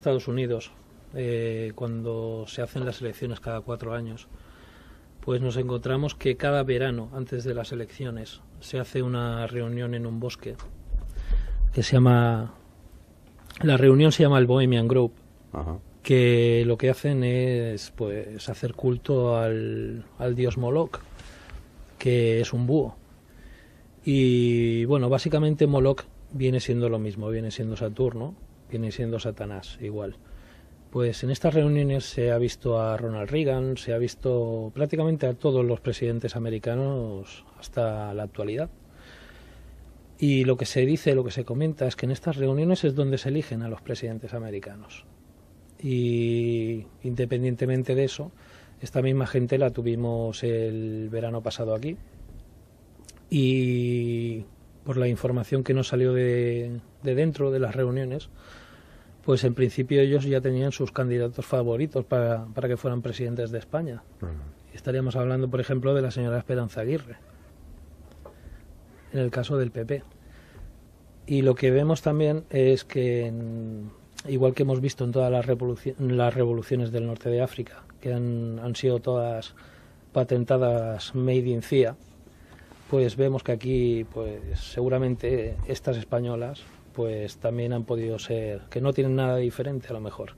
Estados Unidos, cuando se hacen las elecciones cada 4 años, pues nos encontramos que cada verano, antes de las elecciones, se hace una reunión en un bosque que se llama... La reunión se llama el Bohemian Grove. Ajá. Que lo que hacen es pues hacer culto al dios Moloch, que es un búho. Y bueno, básicamente Moloch viene siendo lo mismo, viene siendo Saturno, viene siendo Satanás igual. Pues en estas reuniones se ha visto a Ronald Reagan, se ha visto prácticamente a todos los presidentes americanos hasta la actualidad. Y lo que se dice, lo que se comenta es que en estas reuniones es donde se eligen a los presidentes americanos. Y independientemente de eso, esta misma gente la tuvimos el verano pasado aquí. Y por la información que nos salió de dentro de las reuniones, pues en principio ellos ya tenían sus candidatos favoritos para que fueran presidentes de España. Estaríamos hablando, por ejemplo, de la señora Esperanza Aguirre, en el caso del PP. Y lo que vemos también es que, igual que hemos visto en todas las revoluciones del norte de África, que han sido todas patentadas made in CIA, pues vemos que aquí, pues seguramente estas españolas, pues también han podido ser, que no tienen nada diferente a lo mejor.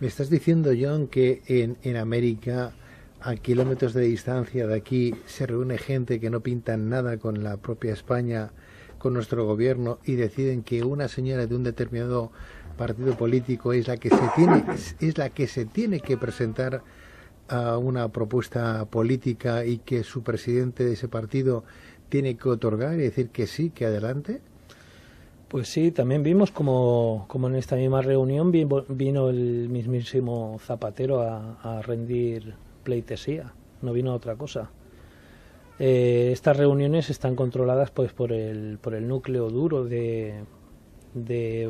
Me estás diciendo, John, que en América, a kilómetros de distancia de aquí, se reúne gente que no pintan nada con la propia España, con nuestro gobierno, y deciden que una señora de un determinado partido político es la que se tiene que presentar a una propuesta política y que su presidente de ese partido tiene que otorgar y decir que sí, que adelante? Pues sí, también vimos como en esta misma reunión vino el mismísimo Zapatero a rendir pleitesía, no vino otra cosa. Estas reuniones están controladas pues por el núcleo duro de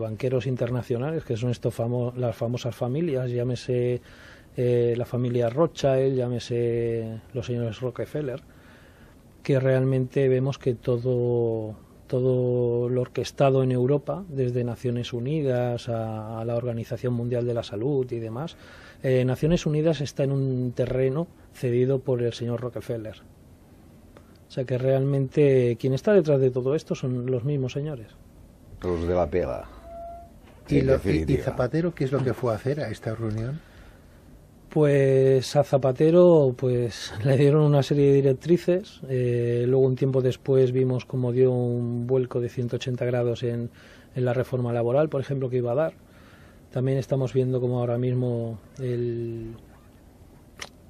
banqueros internacionales, que son las famosas familias, llámese la familia Rothschild, llámese los señores Rockefeller, que realmente vemos que todo lo orquestado en Europa, desde Naciones Unidas a la Organización Mundial de la Salud y demás, Naciones Unidas está en un terreno cedido por el señor Rockefeller. O sea que realmente quien está detrás de todo esto son los mismos señores. Los de la pega. ¿Y Zapatero qué es lo que fue a hacer a esta reunión? Pues a Zapatero pues le dieron una serie de directrices, luego un tiempo después vimos como dio un vuelco de 180 grados en la reforma laboral, por ejemplo, que iba a dar. También estamos viendo como ahora mismo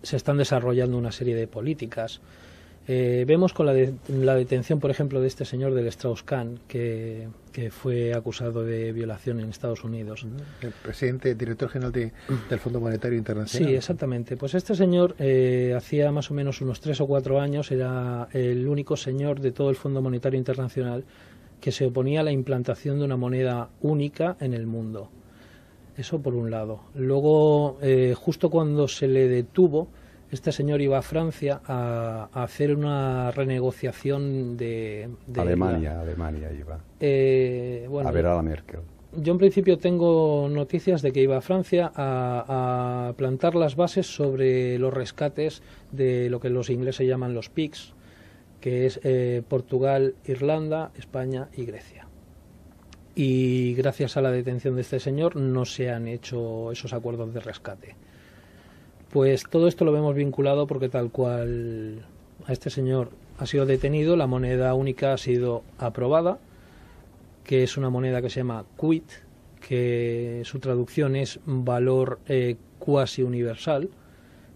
se están desarrollando una serie de políticas. Vemos con la detención, por ejemplo, de este señor del Strauss-Kahn, que fue acusado de violación en Estados Unidos. El presidente, director general del Fondo Monetario Internacional. Sí, exactamente. Pues este señor hacía más o menos unos 3 o 4 años era el único señor de todo el Fondo Monetario Internacional que se oponía a la implantación de una moneda única en el mundo. Eso por un lado. Luego, justo cuando se le detuvo, este señor iba a Francia a hacer una renegociación de Alemania iba. Bueno, a ver a la Merkel. Yo en principio tengo noticias de que iba a Francia a plantar las bases sobre los rescates de lo que los ingleses llaman los PIGS, que es Portugal, Irlanda, España y Grecia. Y gracias a la detención de este señor no se han hecho esos acuerdos de rescate. Pues todo esto lo vemos vinculado porque tal cual a este señor ha sido detenido, la moneda única ha sido aprobada, que es una moneda que se llama quid, que su traducción es valor cuasi universal,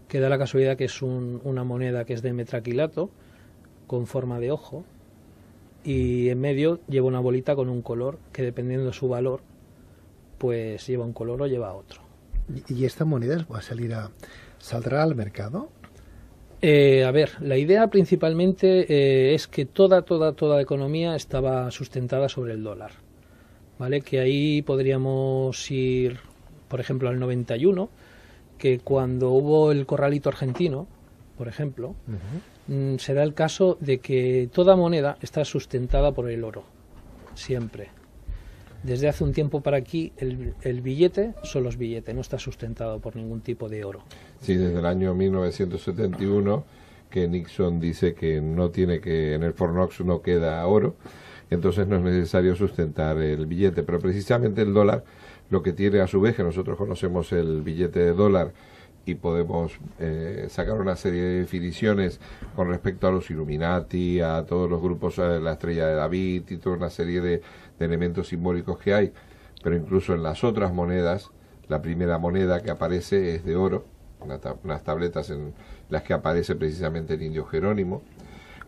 que da la casualidad que es una moneda que es de metraquilato, con forma de ojo, y en medio lleva una bolita con un color, que dependiendo de su valor, pues lleva un color o lleva otro. ¿Y esta moneda saldrá al mercado? A ver, la idea principalmente es que toda la economía estaba sustentada sobre el dólar, ¿vale? Que ahí podríamos ir, por ejemplo, al 91, que cuando hubo el corralito argentino, por ejemplo, se da el caso de que toda moneda está sustentada por el oro, siempre. Desde hace un tiempo para aquí el billete solo es billete, no está sustentado por ningún tipo de oro. Sí, desde el año 1971 que Nixon dice que no tiene que, en el Fort Knox no queda oro, entonces no es necesario sustentar el billete, pero precisamente el dólar lo que tiene a su vez, que nosotros conocemos el billete de dólar y podemos sacar una serie de definiciones con respecto a los Illuminati, a todos los grupos, la Estrella de David y toda una serie de elementos simbólicos que hay, pero incluso en las otras monedas, la primera moneda que aparece es de oro, unas tabletas en las que aparece precisamente el indio Jerónimo,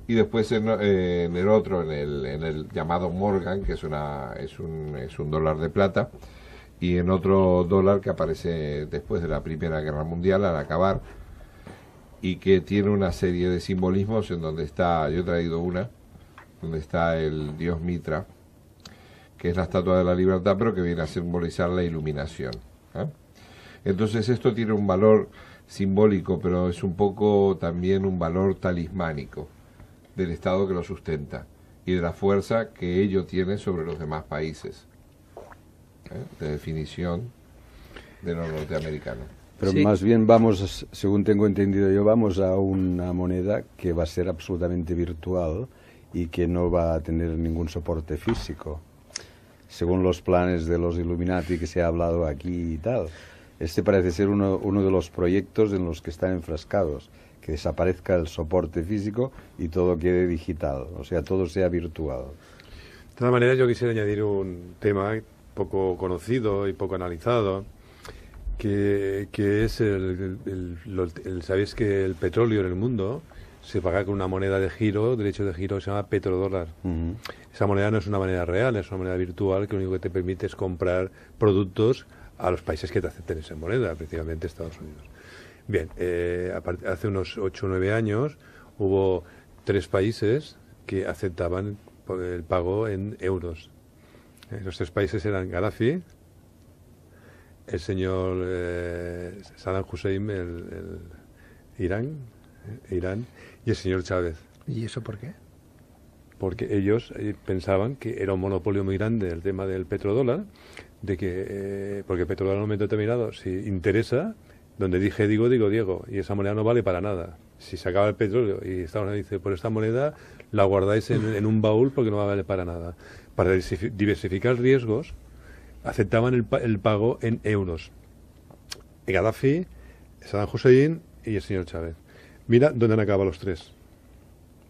y después en el otro, en el llamado Morgan, que es un dólar de plata, y en otro dólar que aparece después de la Primera Guerra Mundial, al acabar, y que tiene una serie de simbolismos en donde está, yo he traído una, donde está el dios Mitra, que es la estatua de la libertad, pero que viene a simbolizar la iluminación. Entonces esto tiene un valor simbólico, pero es un poco también un valor talismánico del Estado que lo sustenta y de la fuerza que ello tiene sobre los demás países, de definición de los norteamericanos. Pero Sí. más bien vamos, según tengo entendido yo, vamos a una moneda que va a ser absolutamente virtual y que no va a tener ningún soporte físico, según los planes de los Illuminati que se ha hablado aquí y tal. Este parece ser uno de los proyectos en los que están enfrascados, que desaparezca el soporte físico y todo quede digital, o sea, todo sea virtual. De todas maneras, yo quisiera añadir un tema poco conocido y poco analizado, que es sabéis que el petróleo en el mundo se paga con una moneda de giro, derecho de giro, que se llama petrodólar. Ujú. Esa moneda no es una moneda real, es una moneda virtual que lo único que te permite es comprar productos a los países que te acepten esa moneda, principalmente Estados Unidos. Bien, hace unos 8 o 9 años hubo 3 países que aceptaban el pago en euros. Los 3 países eran Gaddafi, el señor Saddam Hussein, el Irán, y el señor Chávez. ¿Y eso por qué? Porque ellos pensaban que era un monopolio muy grande el tema del petrodólar, de que porque el petrodólar en un momento determinado, si interesa, donde dije digo, Diego, y esa moneda no vale para nada. Si se acaba el petróleo y Estados Unidos dice, por esta moneda la guardáis en un baúl porque no va a valer para nada. Para diversificar riesgos, aceptaban el pago en euros. Gaddafi, Saddam Hussein y el señor Chávez. Mira dónde han acabado los 3.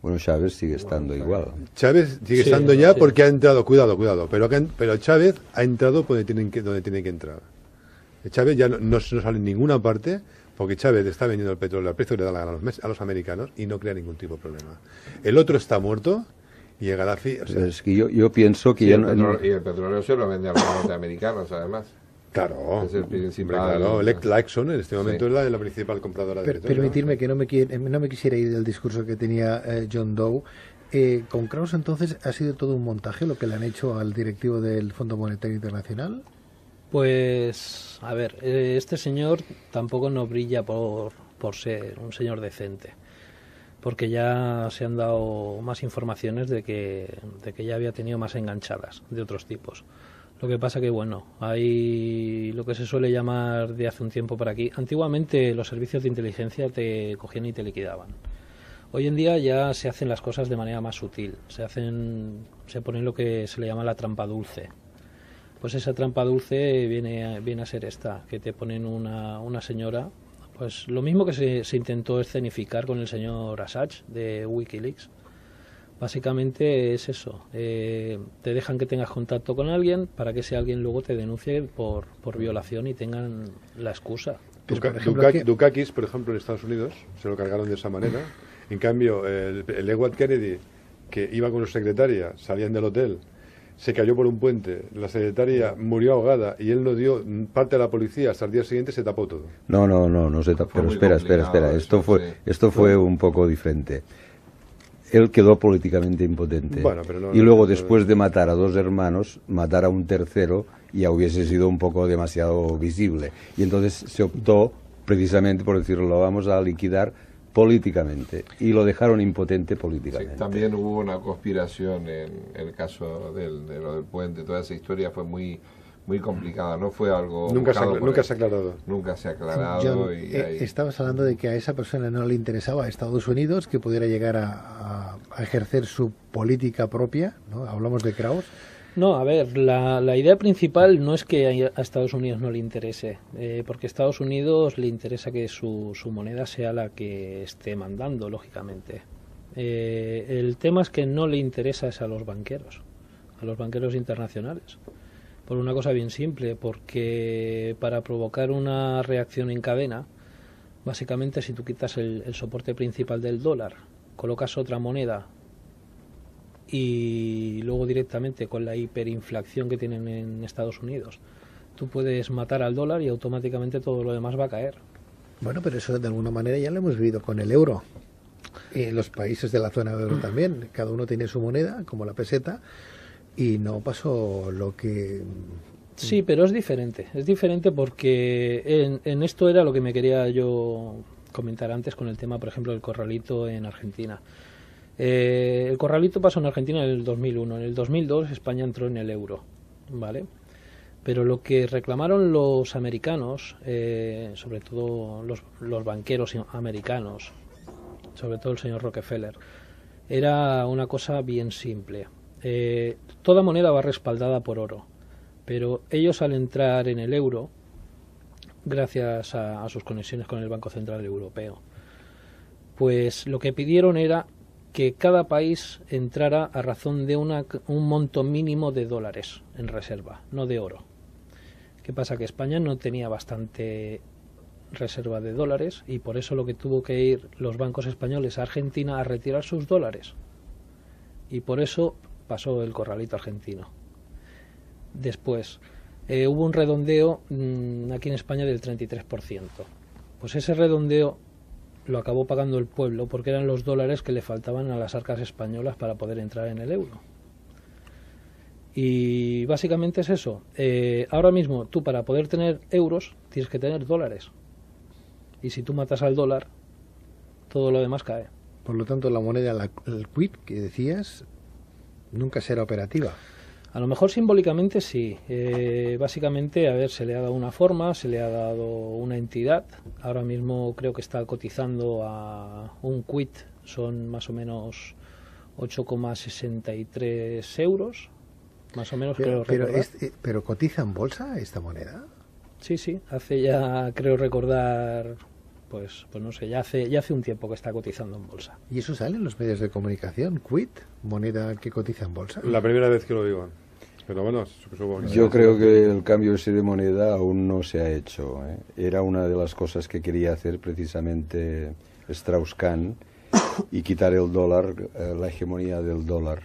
Bueno, Chávez sigue estando igual. Chávez sigue Sí, estando ya sí. porque ha entrado, cuidado, pero Chávez ha entrado donde tiene que entrar. Chávez ya no sale en ninguna parte porque Chávez está vendiendo el petróleo al precio que le da la gana a los americanos y no crea ningún tipo de problema. El otro está muerto y el Gaddafi... O sea, Es que yo pienso que Y ya el, no, y el petróleo se lo vende a los norteamericanos, además. claro, Es el principal. hombre, claro, Exxon en este momento Sí. es la principal compradora de petróleo. Permitirme que no me quisiera ir del discurso que tenía John Doe. Con Kraus, entonces, ¿ha sido todo un montaje lo que le han hecho al directivo del Fondo Monetario Internacional? Pues, a ver, este señor tampoco no brilla por ser un señor decente, porque ya se han dado más informaciones de que ya había tenido más enganchadas de otros tipos. Lo que pasa que, bueno, hay lo que se suele llamar de hace un tiempo por aquí. Antiguamente los servicios de inteligencia te cogían y te liquidaban. Hoy en día ya se hacen las cosas de manera más sutil. Se ponen lo que se le llama la trampa dulce. Pues esa trampa dulce viene a ser esta, que te ponen una señora, pues lo mismo que se intentó escenificar con el señor Assange de Wikileaks. Básicamente es eso, te dejan que tengas contacto con alguien para que ese alguien luego te denuncie por violación y tengan la excusa. Pero, por ejemplo, ¿qué? Dukakis, por ejemplo, en Estados Unidos, se lo cargaron de esa manera. En cambio, el Edward Kennedy, que iba con su secretaria, salían del hotel, se cayó por un puente, la secretaria murió ahogada y él no dio parte a la policía, hasta el día siguiente se tapó todo. no se tapó. Fue Pero muy espera. complicado Esto eso, sí. fue un poco diferente. Él quedó políticamente impotente. Bueno, pero no- y luego, no- después de matar a 2 hermanos, matar a un tercero ya hubiese sido un poco demasiado visible. Y entonces se optó, precisamente por decirlo, vamos a liquidar políticamente, y lo dejaron impotente políticamente. Sí, también hubo una conspiración en el caso de lo del puente. Toda esa historia fue muy complicada, no fue algo Nunca se ha aclarado. Nunca se ha aclarado. John, ahí... estabas hablando de que a esa persona no le interesaba a Estados Unidos que pudiera llegar a ejercer su política propia, ¿no? Hablamos de Krauss. No, a ver, la idea principal no es que a Estados Unidos no le interese, porque a Estados Unidos le interesa que su moneda sea la que esté mandando, lógicamente. El tema es que no le interesa es a los banqueros internacionales, por una cosa bien simple, porque para provocar una reacción en cadena, básicamente si tú quitas el soporte principal del dólar, colocas otra moneda, y luego directamente con la hiperinflación que tienen en Estados Unidos, tú puedes matar al dólar y automáticamente todo lo demás va a caer. Bueno, pero eso de alguna manera ya lo hemos vivido con el euro. Los países de la zona euro también, cada uno tiene su moneda, como la peseta, y no pasó lo que... Sí, pero es diferente porque en esto era lo que me quería yo comentar antes con el tema, por ejemplo, del corralito en Argentina. El corralito pasó en Argentina en el 2001. En el 2002 España entró en el euro, ¿vale? Pero lo que reclamaron los americanos, sobre todo los banqueros americanos, sobre todo el señor Rockefeller, era una cosa bien simple. Toda moneda va respaldada por oro, pero ellos al entrar en el euro, gracias a sus conexiones con el Banco Central Europeo, pues lo que pidieron era que cada país entrara a razón de un monto mínimo de dólares en reserva, no de oro. ¿Qué pasa? Que España no tenía bastante reserva de dólares y por eso lo que tuvo que ir los bancos españoles a Argentina a retirar sus dólares. Y por eso pasó el corralito argentino. Después, hubo un redondeo aquí en España del 33%. Pues ese redondeo lo acabó pagando el pueblo porque eran los dólares que le faltaban a las arcas españolas para poder entrar en el euro. Y básicamente es eso. Ahora mismo tú para poder tener euros tienes que tener dólares. Y si tú matas al dólar, todo lo demás cae. Por lo tanto, la moneda, el quid que decías, nunca será operativa. A lo mejor simbólicamente sí. Básicamente, a ver, se le ha dado una forma, se le ha dado una entidad. Ahora mismo creo que está cotizando a un quid, son más o menos 8,63 euros. Más o menos, pero ¿cotiza en bolsa esta moneda? Sí, hace ya, creo recordar, pues no sé, ya hace un tiempo que está cotizando en bolsa. ¿Y eso sale en los medios de comunicación? ¿Quid? ¿Moneda que cotiza en bolsa? La primera vez que lo digo. Pero bueno, yo creo que el cambio ese de moneda aún no se ha hecho. Era una de las cosas que quería hacer precisamente Strauss-Kahn y quitar el dólar, la hegemonía del dólar.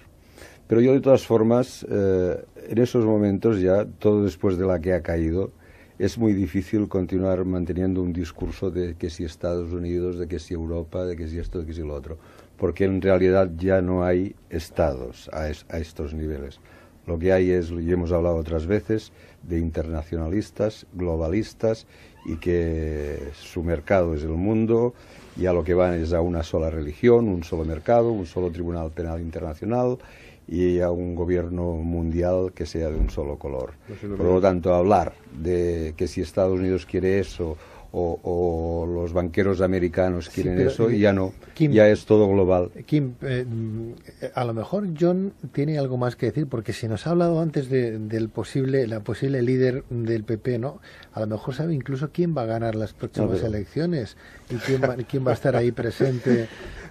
Pero yo de todas formas, en esos momentos ya, todo después de la que ha caído, es muy difícil continuar manteniendo un discurso de que si Estados Unidos, de que si Europa, de que si esto, de que si lo otro, porque en realidad ya no hay estados a estos niveles. Lo que hay es, y hemos hablado otras veces, de internacionalistas, globalistas, y que su mercado es el mundo, y a lo que van es a una sola religión, un solo mercado, un solo tribunal penal internacional, y a un gobierno mundial que sea de un solo color. Por lo tanto, hablar de que si Estados Unidos quiere eso o los banqueros americanos quieren eso, ya no, Kim, ya es todo global. Kim, a lo mejor John tiene algo más que decir, porque si nos ha hablado antes la posible líder del PP, ¿no? A lo mejor sabe incluso quién va a ganar las próximas elecciones y quién va a estar ahí presente.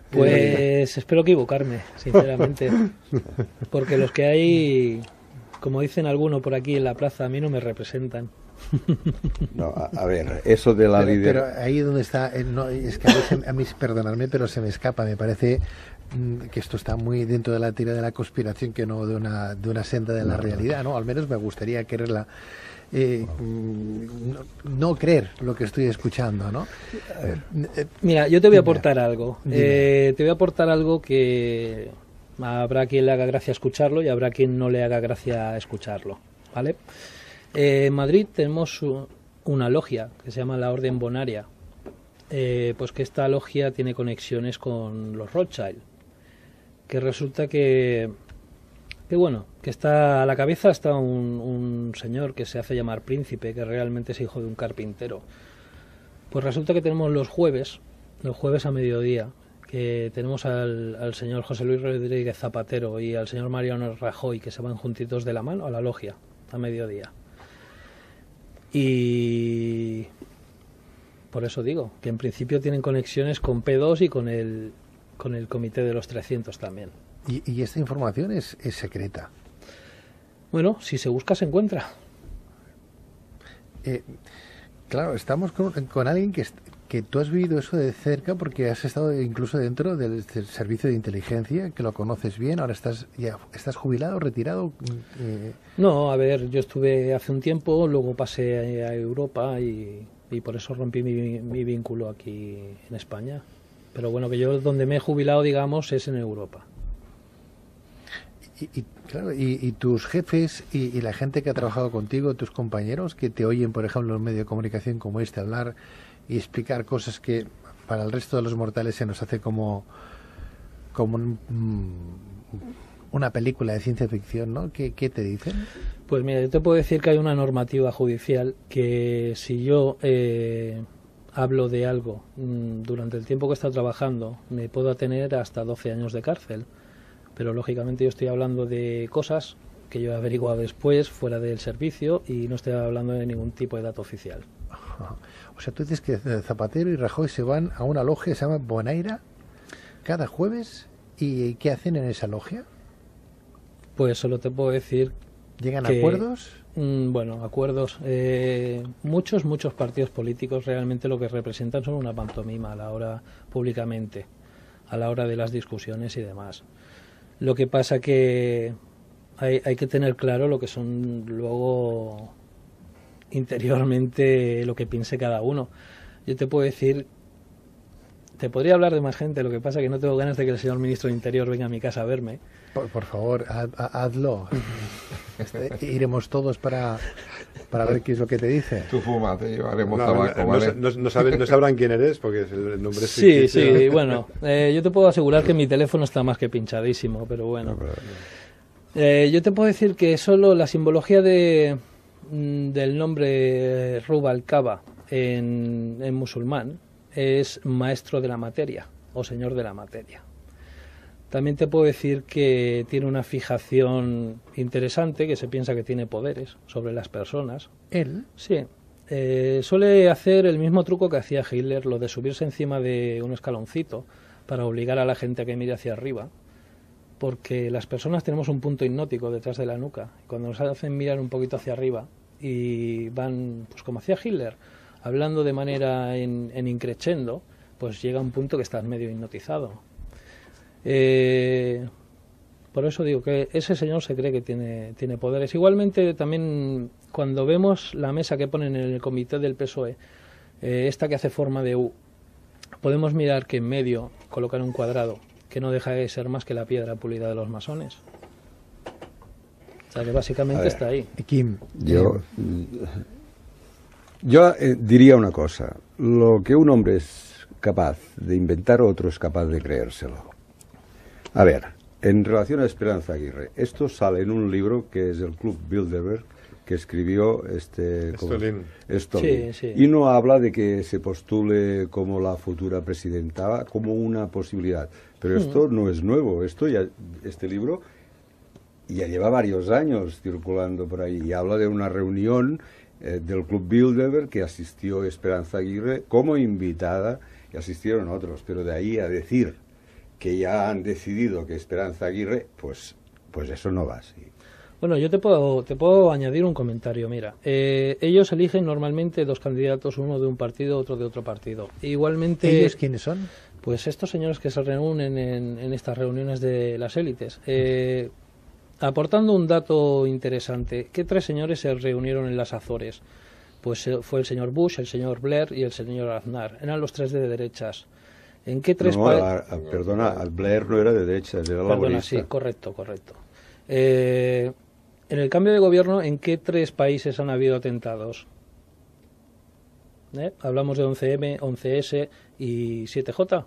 Pues espero equivocarme, sinceramente, porque los que hay, como dicen algunos por aquí en la plaza, a mí no me representan. No, a ver, eso de la líder... Pero ahí donde está, no, es que a mí, perdonadme, pero se me escapa, me parece que esto está muy dentro de la tira de la conspiración que no de una senda de la realidad, ¿no? Al menos me gustaría quererla. No creer lo que estoy escuchando, ¿no? Mira, yo te voy a aportar algo. Te voy a aportar algo que habrá quien le haga gracia escucharlo y habrá quien no le haga gracia escucharlo, ¿vale? En Madrid tenemos una logia que se llama la Orden Bonaria, pues que esta logia tiene conexiones con los Rothschild, que resulta que bueno, que está a la cabeza está un señor que se hace llamar Príncipe, que realmente es hijo de un carpintero. Pues resulta que tenemos los jueves a mediodía, que tenemos al señor José Luis Rodríguez Zapatero y al señor Mariano Rajoy, que se van juntitos de la mano a la logia a mediodía. Y por eso digo que en principio tienen conexiones con P2 y con el Comité de los 300 también. Y esta información es secreta. Bueno, si se busca se encuentra. Claro, estamos con alguien que tú has vivido eso de cerca porque has estado incluso dentro del servicio de inteligencia, que lo conoces bien. Ahora estás jubilado, retirado. No, a ver, yo estuve hace un tiempo, luego pasé a Europa y por eso rompí mi vínculo aquí en España. Pero bueno, que yo donde me he jubilado, digamos, es en Europa. Claro, y tus jefes y la gente que ha trabajado contigo, tus compañeros que te oyen, por ejemplo, en un medio de comunicación como este, hablar y explicar cosas que para el resto de los mortales se nos hace como una película de ciencia ficción, ¿no? ¿Qué te dicen? Pues mira, yo te puedo decir que hay una normativa judicial que si yo hablo de algo durante el tiempo que he estado trabajando, me puedo atener hasta 12 años de cárcel. Pero lógicamente yo estoy hablando de cosas que yo he averiguado después, fuera del servicio, y no estoy hablando de ningún tipo de dato oficial. O sea, tú dices que Zapatero y Rajoy se van a una logia que se llama Bonaire cada jueves, ¿y qué hacen en esa logia? Pues solo te puedo decir... ¿Llegan a acuerdos? Bueno, acuerdos. Muchos partidos políticos realmente lo que representan son una pantomima a la hora públicamente, a la hora de las discusiones y demás. Lo que pasa que hay que tener claro lo que son luego interiormente lo que piense cada uno. Yo te puedo decir, te podría hablar de más gente, lo que pasa que no tengo ganas de que el señor ministro de Interior venga a mi casa a verme. Por favor, hazlo. Iremos todos para ver qué es lo que te dice. Tú fuma, te llevaremos tabaco, ¿vale? No sabrán quién eres porque el nombre es ficticio. Sí, bueno, yo te puedo asegurar que mi teléfono está más que pinchadísimo, pero bueno. Yo te puedo decir que solo la simbología del nombre Rubalcaba en musulmán es maestro de la materia o señor de la materia. También te puedo decir que tiene una fijación interesante, que se piensa que tiene poderes sobre las personas. ¿Él? Sí. Suele hacer el mismo truco que hacía Hitler, lo de subirse encima de un escaloncito para obligar a la gente a que mire hacia arriba, porque las personas tenemos un punto hipnótico detrás de la nuca. Cuando nos hacen mirar un poquito hacia arriba y van, pues como hacía Hitler, hablando de manera en increchendo, pues llega un punto que estás medio hipnotizado. Por eso digo que ese señor se cree que tiene poderes. Igualmente también cuando vemos la mesa que ponen en el comité del PSOE, esta que hace forma de U, podemos mirar que en medio colocan un cuadrado que no deja de ser más que la piedra pulida de los masones. O sea que básicamente está ahí. Kim, yo diría una cosa: lo que un hombre es capaz de inventar, otro es capaz de creérselo. A ver, en relación a Esperanza Aguirre, esto sale en un libro que es el Club Bilderberg, que escribió Stolin. Sí. Y no habla de que se postule como la futura presidenta, como una posibilidad. Pero esto no es nuevo, este libro ya lleva varios años circulando por ahí, y habla de una reunión del Club Bilderberg que asistió Esperanza Aguirre como invitada, y asistieron otros, pero de ahí a decir que ya han decidido que Esperanza Aguirre, pues eso no va así. Bueno, yo te puedo añadir un comentario. Mira, ellos eligen normalmente dos candidatos, uno de un partido, otro de otro partido. Igualmente, ¿ellos quiénes son? Pues estos señores que se reúnen en estas reuniones de las élites. Aportando un dato interesante, ¿qué tres señores se reunieron en las Azores? Pues fue el señor Bush, el señor Blair y el señor Aznar. Eran los tres de derechas. ¿En qué tres perdona, Blair no era de derechas, era laborista. Sí, correcto. En el cambio de gobierno, ¿en qué tres países han habido atentados? Hablamos de 11M, 11S y 7J.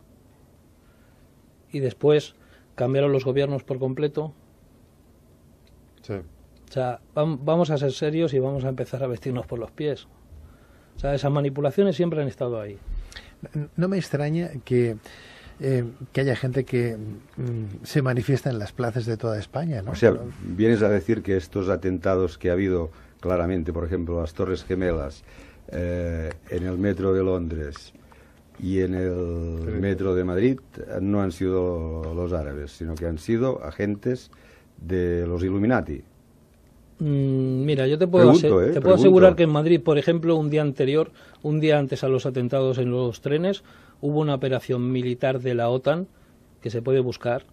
Y después cambiaron los gobiernos por completo. Sí. O sea, vamos a ser serios y vamos a empezar a vestirnos por los pies. O sea, esas manipulaciones siempre han estado ahí. No me extraña que haya gente que se manifiesta en las plazas de toda España, ¿no? O sea, vienes a decir que estos atentados que ha habido claramente, por ejemplo, las Torres Gemelas, en el metro de Londres y en el metro de Madrid, no han sido los árabes, sino que han sido agentes de los Illuminati. Mira, yo te puedo asegurar que en Madrid, por ejemplo, un día antes a los atentados en los trenes, hubo una operación militar de la OTAN, que se puede buscar,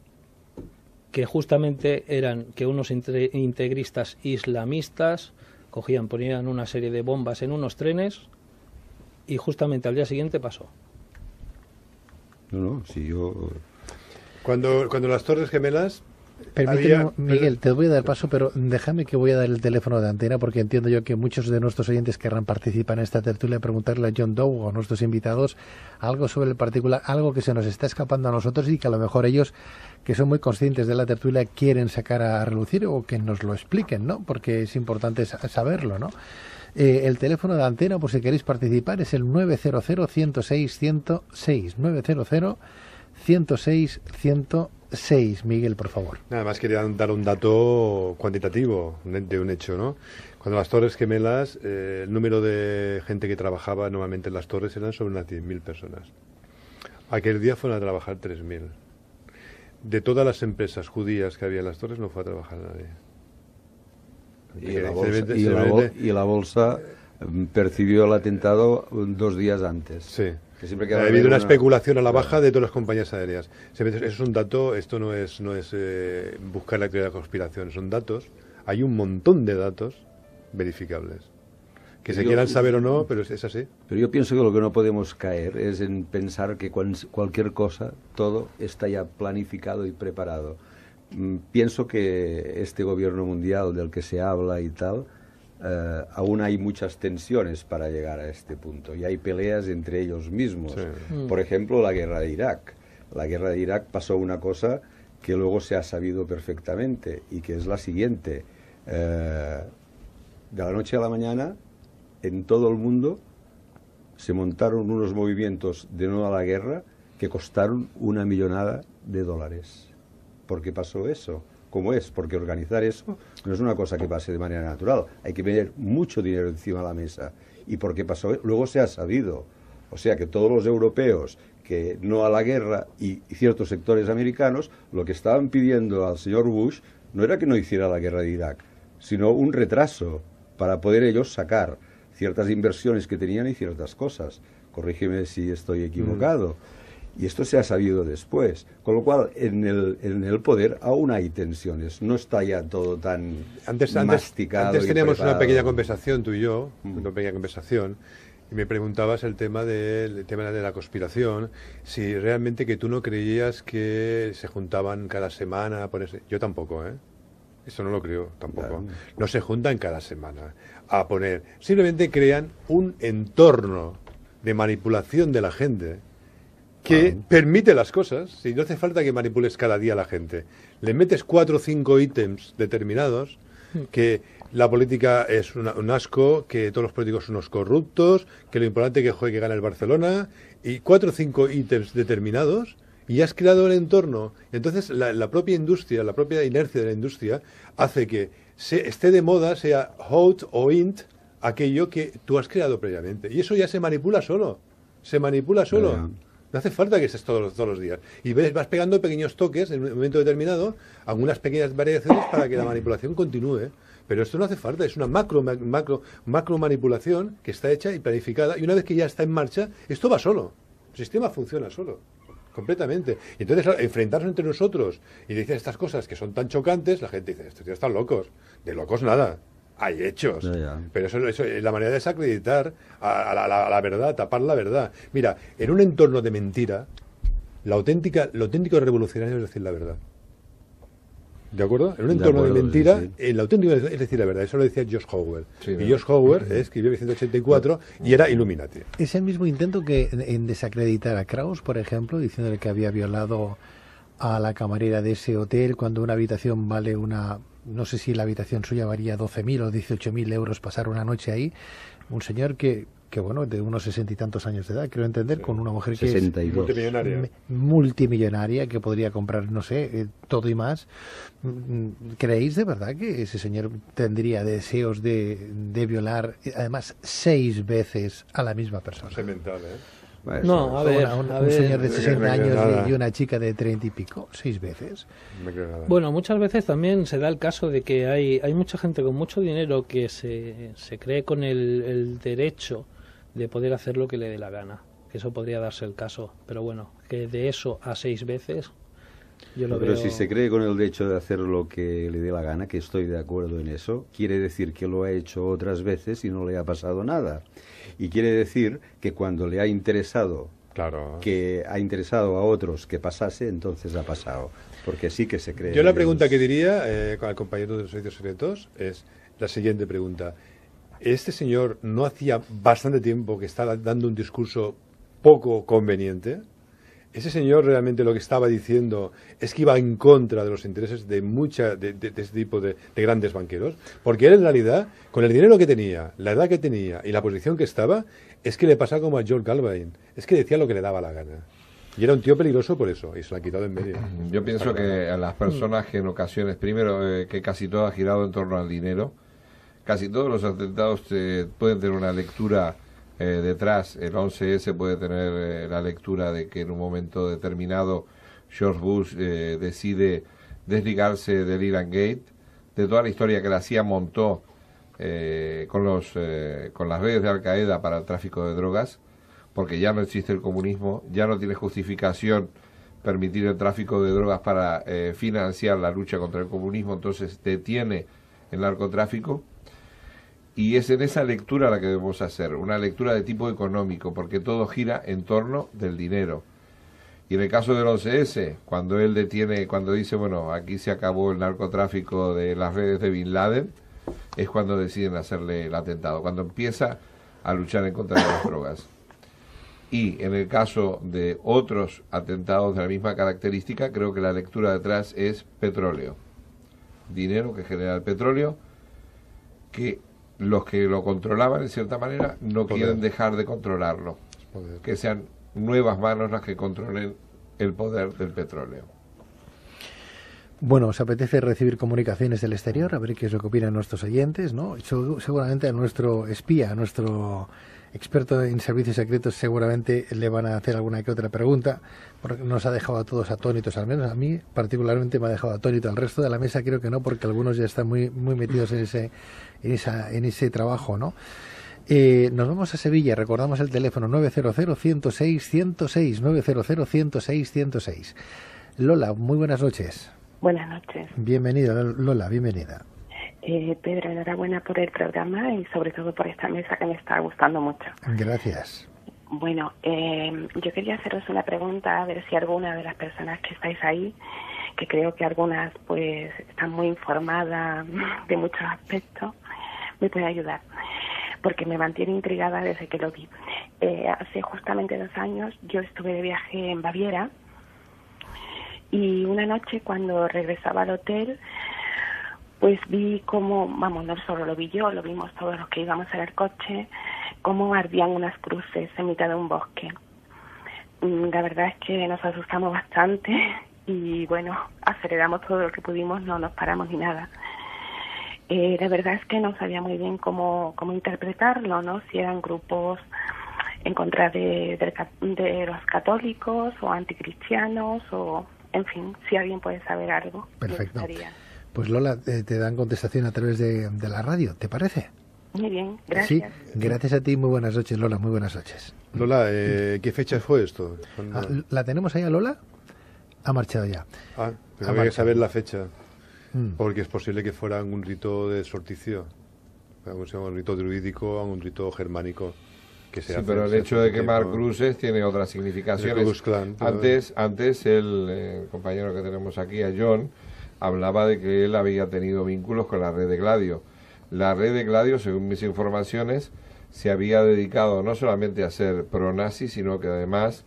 que justamente eran que unos integristas islamistas ponían una serie de bombas en unos trenes y justamente al día siguiente pasó. No, si yo... Cuando las Torres Gemelas... Permíteme, Miguel, te voy a dar paso, pero déjame que voy a dar el teléfono de antena porque entiendo yo que muchos de nuestros oyentes querrán participar en esta tertulia, preguntarle a John Doe o a nuestros invitados algo sobre el particular, algo que se nos está escapando a nosotros y que a lo mejor ellos, que son muy conscientes de la tertulia, quieren sacar a relucir o que nos lo expliquen, ¿no? Porque es importante saberlo, ¿no? El teléfono de antena, por si queréis participar, es el 900-106-106. 900-106-106. Miguel, por favor. Nada más quería dar un dato cuantitativo de un hecho, ¿no? Cuando las Torres Gemelas, el número de gente que trabajaba normalmente en las torres eran sobre unas 10.000 personas. Aquel día fueron a trabajar 3.000. De todas las empresas judías que había en las torres no fue a trabajar nadie. Y la bolsa percibió el atentado 2 días antes. Sí. Que siempre ha habido una especulación a la baja de todas las compañías aéreas. Eso es un dato, esto no es buscar la teoría de la conspiración, son datos. Hay un montón de datos verificables. Que se quieran saber o no, pero es así. Pero yo pienso que lo que no podemos caer es en pensar que cualquier cosa, todo está ya planificado y preparado. Pienso que este gobierno mundial del que se habla y tal, aún hay muchas tensiones para llegar a este punto y hay peleas entre ellos mismos. Sí. Por ejemplo, la guerra de Irak. La guerra de Irak pasó una cosa que luego se ha sabido perfectamente y que es la siguiente. De la noche a la mañana, en todo el mundo se montaron unos movimientos de no a la guerra que costaron $1 millonada. ¿Por qué pasó eso? ¿Cómo es? Porque organizar eso no es una cosa que pase de manera natural. Hay que poner mucho dinero encima de la mesa. ¿Y por qué pasó? Luego se ha sabido. O sea que todos los europeos que no a la guerra y ciertos sectores americanos lo que estaban pidiendo al señor Bush no era que no hiciera la guerra de Irak, sino un retraso para poder ellos sacar ciertas inversiones que tenían y ciertas cosas. Corrígeme si estoy equivocado. Y esto se ha sabido después. Con lo cual, en el poder aún hay tensiones. No está ya todo tan masticado. Antes teníamos una pequeña conversación, tú y yo, una pequeña conversación, y me preguntabas el tema de la conspiración, si realmente que tú no creías que se juntaban cada semana a ponerse... Yo tampoco, ¿eh? Eso no lo creo, tampoco. Claro. No se juntan cada semana a poner... Simplemente crean un entorno de manipulación de la gente que permite las cosas. Si no hace falta que manipules cada día a la gente. Le metes 4 o 5 ítems determinados, que la política es un asco, que todos los políticos son unos corruptos, que lo importante es que gane el Barcelona, y 4 o 5 ítems determinados, y has creado el entorno. Entonces la propia industria, la propia inercia de la industria, hace que esté de moda, sea hot o int, aquello que tú has creado previamente. Y eso ya se manipula solo. Se manipula solo. No hace falta que estés todos los días. Y vas pegando pequeños toques en un momento determinado, algunas pequeñas variaciones para que la manipulación continúe. Pero esto no hace falta, es una macro manipulación que está hecha y planificada. Y una vez que ya está en marcha, esto va solo. El sistema funciona solo. Completamente. Y entonces, enfrentarnos entre nosotros y decir estas cosas que son tan chocantes, la gente dice, estos tíos están locos. De locos nada. Hay hechos. Ya. Pero eso es la manera de desacreditar a la verdad, tapar la verdad. Mira, en un entorno de mentira, lo auténtico revolucionario es decir la verdad. ¿De acuerdo? En un De entorno de acuerdo, mentira, sí, sí. el auténtico es decir la verdad. Eso lo decía Josh Howard. Sí, y ¿no? Josh Howard escribió en 1984 y era Illuminati. Es el mismo intento que en desacreditar a Krauss, por ejemplo, diciéndole que había violado a la camarera de ese hotel cuando una habitación vale una... No sé si la habitación suya valía 12.000 o 18.000 euros pasar una noche ahí. Un señor que bueno, de unos 60 y tantos años de edad, quiero entender, con una mujer que 62. es Multimillonaria. multimillonaria, que podría comprar, no sé, todo y más. ¿Creéis de verdad que ese señor tendría deseos de violar, además, 6 veces a la misma persona? No sé mental, ¿eh? Bueno, No, a ver, Un señor de 60 no creo años nada. y una chica de 30 y pico, 6 veces. No me creo nada. Bueno, muchas veces también se da el caso de que hay mucha gente con mucho dinero que se cree con el derecho de poder hacer lo que le dé la gana. Que eso podría darse el caso. Pero bueno, que de eso a 6 veces, yo lo Pero veo... si se cree con el derecho de hacer lo que le dé la gana, que estoy de acuerdo en eso, quiere decir que lo ha hecho otras veces y no le ha pasado nada. Y quiere decir que cuando le ha interesado, Claro. que ha interesado a otros que pasase, entonces ha pasado. Porque sí que se cree. Yo la en pregunta Dios. que diría al compañero de los servicios secretos es la siguiente pregunta. ¿Este señor no hacía bastante tiempo que estaba dando un discurso poco conveniente? ¿Ese señor realmente lo que estaba diciendo es que iba en contra de los intereses de este tipo de grandes banqueros? Porque él en realidad, con el dinero que tenía, la edad que tenía y la posición que estaba, es que le pasaba como a George Galvin. Es que decía lo que le daba la gana. Y era un tío peligroso por eso, y se lo ha quitado en medio. Yo pienso que a las personas que en ocasiones, primero, que casi todo ha girado en torno al dinero, casi todos los atentados pueden tener una lectura detrás. El 11S puede tener la lectura de que en un momento determinado George Bush decide desligarse del Iran Gate, de toda la historia que la CIA montó con las redes de Al Qaeda para el tráfico de drogas, porque ya no existe el comunismo, ya no tiene justificación permitir el tráfico de drogas para financiar la lucha contra el comunismo, entonces detiene el narcotráfico. Y es en esa lectura la que debemos hacer, una lectura de tipo económico, porque todo gira en torno del dinero. Y en el caso del 11S, cuando él cuando dice, bueno, aquí se acabó el narcotráfico de las redes de Bin Laden, es cuando deciden hacerle el atentado, cuando empieza a luchar en contra de las drogas. Y en el caso de otros atentados de la misma característica, creo que la lectura detrás es petróleo. Dinero que genera el petróleo, que los que lo controlaban en cierta manera no quieren dejar de controlarlo. Que sean nuevas manos las que controlen el poder del petróleo. Bueno, ¿os apetece recibir comunicaciones del exterior? A ver qué es lo que opinan nuestros oyentes, ¿no? Seguramente a nuestro espía, a nuestro experto en servicios secretos, seguramente le van a hacer alguna que otra pregunta, porque nos ha dejado a todos atónitos, al menos a mí particularmente me ha dejado atónito. Al resto de la mesa creo que no, porque algunos ya están muy metidos en ese trabajo, ¿no? Nos vamos a Sevilla, recordamos el teléfono 900-106-106, 900-106-106. Lola, muy buenas noches. Buenas noches. Bienvenida, Lola, bienvenida. Pedro, enhorabuena por el programa y sobre todo por esta mesa que me está gustando mucho. Gracias. Bueno, yo quería haceros una pregunta, a ver si alguna de las personas que estáis ahí, que creo que algunas pues están muy informadas de muchos aspectos, me puede ayudar, porque me mantiene intrigada desde que lo vi. Hace justamente 2 años yo estuve de viaje en Baviera y una noche cuando regresaba al hotel pues vi cómo, vamos, no solo lo vi yo, lo vimos todos los que íbamos en el coche, cómo ardían unas cruces en mitad de un bosque. La verdad es que nos asustamos bastante y bueno, aceleramos todo lo que pudimos, no nos paramos ni nada. La verdad es que no sabía muy bien cómo interpretarlo, ¿no? Si eran grupos en contra de los católicos o anticristianos o, en fin, si alguien puede saber algo. Perfecto. Pues Lola, te dan contestación a través de la radio, ¿te parece? Muy bien, gracias. Sí, gracias a ti, muy buenas noches, Lola, muy buenas noches. Lola, ¿qué fecha fue esto? ¿La tenemos ahí a Lola? Ha marchado ya. Pero había que saber la fecha, porque es posible que fuera un rito de sorticio, un rito druídico, un rito germánico. Que se sí, hace, pero el hecho de quemar cruces tiene otras significaciones. Clan, antes el compañero que tenemos aquí, a John, hablaba de que él había tenido vínculos con la red de Gladio. La red de Gladio, según mis informaciones, se había dedicado no solamente a ser pro-nazi, sino que además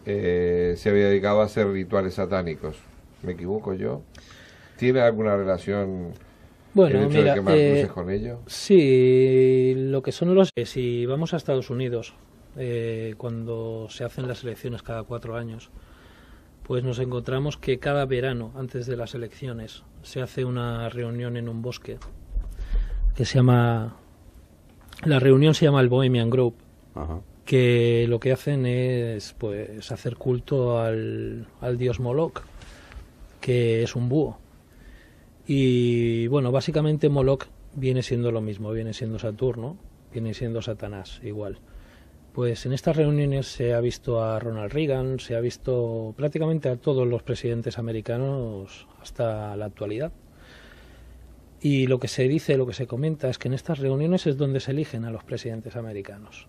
se había dedicado a hacer rituales satánicos. ¿Me equivoco yo? ¿Tiene alguna relación Bueno, el hecho mira, de quemar cruces con ello? Sí, lo que son los... Si vamos a Estados Unidos, cuando se hacen las elecciones cada 4 años, pues nos encontramos que cada verano, antes de las elecciones, se hace una reunión en un bosque que se llama... La reunión se llama el Bohemian Grove, Ajá. que lo que hacen es pues hacer culto al dios Moloch, que es un búho. Y bueno, básicamente Moloch viene siendo lo mismo, viene siendo Saturno, viene siendo Satanás igual. Pues en estas reuniones se ha visto a Ronald Reagan, se ha visto prácticamente a todos los presidentes americanos hasta la actualidad. Y lo que se dice, lo que se comenta es que en estas reuniones es donde se eligen a los presidentes americanos.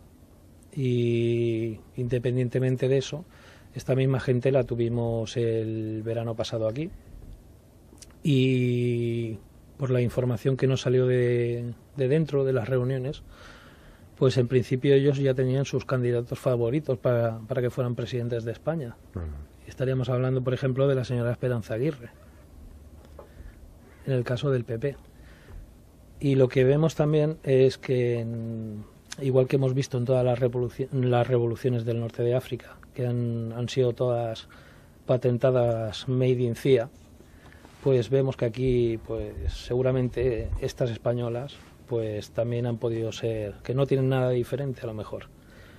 Y independientemente de eso, esta misma gente la tuvimos el verano pasado aquí. Y por la información que nos salió de dentro de las reuniones, pues en principio ellos ya tenían sus candidatos favoritos para que fueran presidentes de España. Estaríamos hablando, por ejemplo, de la señora Esperanza Aguirre, en el caso del PP. Y lo que vemos también es que, igual que hemos visto en todas las revoluciones del norte de África, que han sido todas patentadas made in CIA, pues vemos que aquí, pues seguramente estas españolas, pues también han podido ser, que no tienen nada diferente a lo mejor.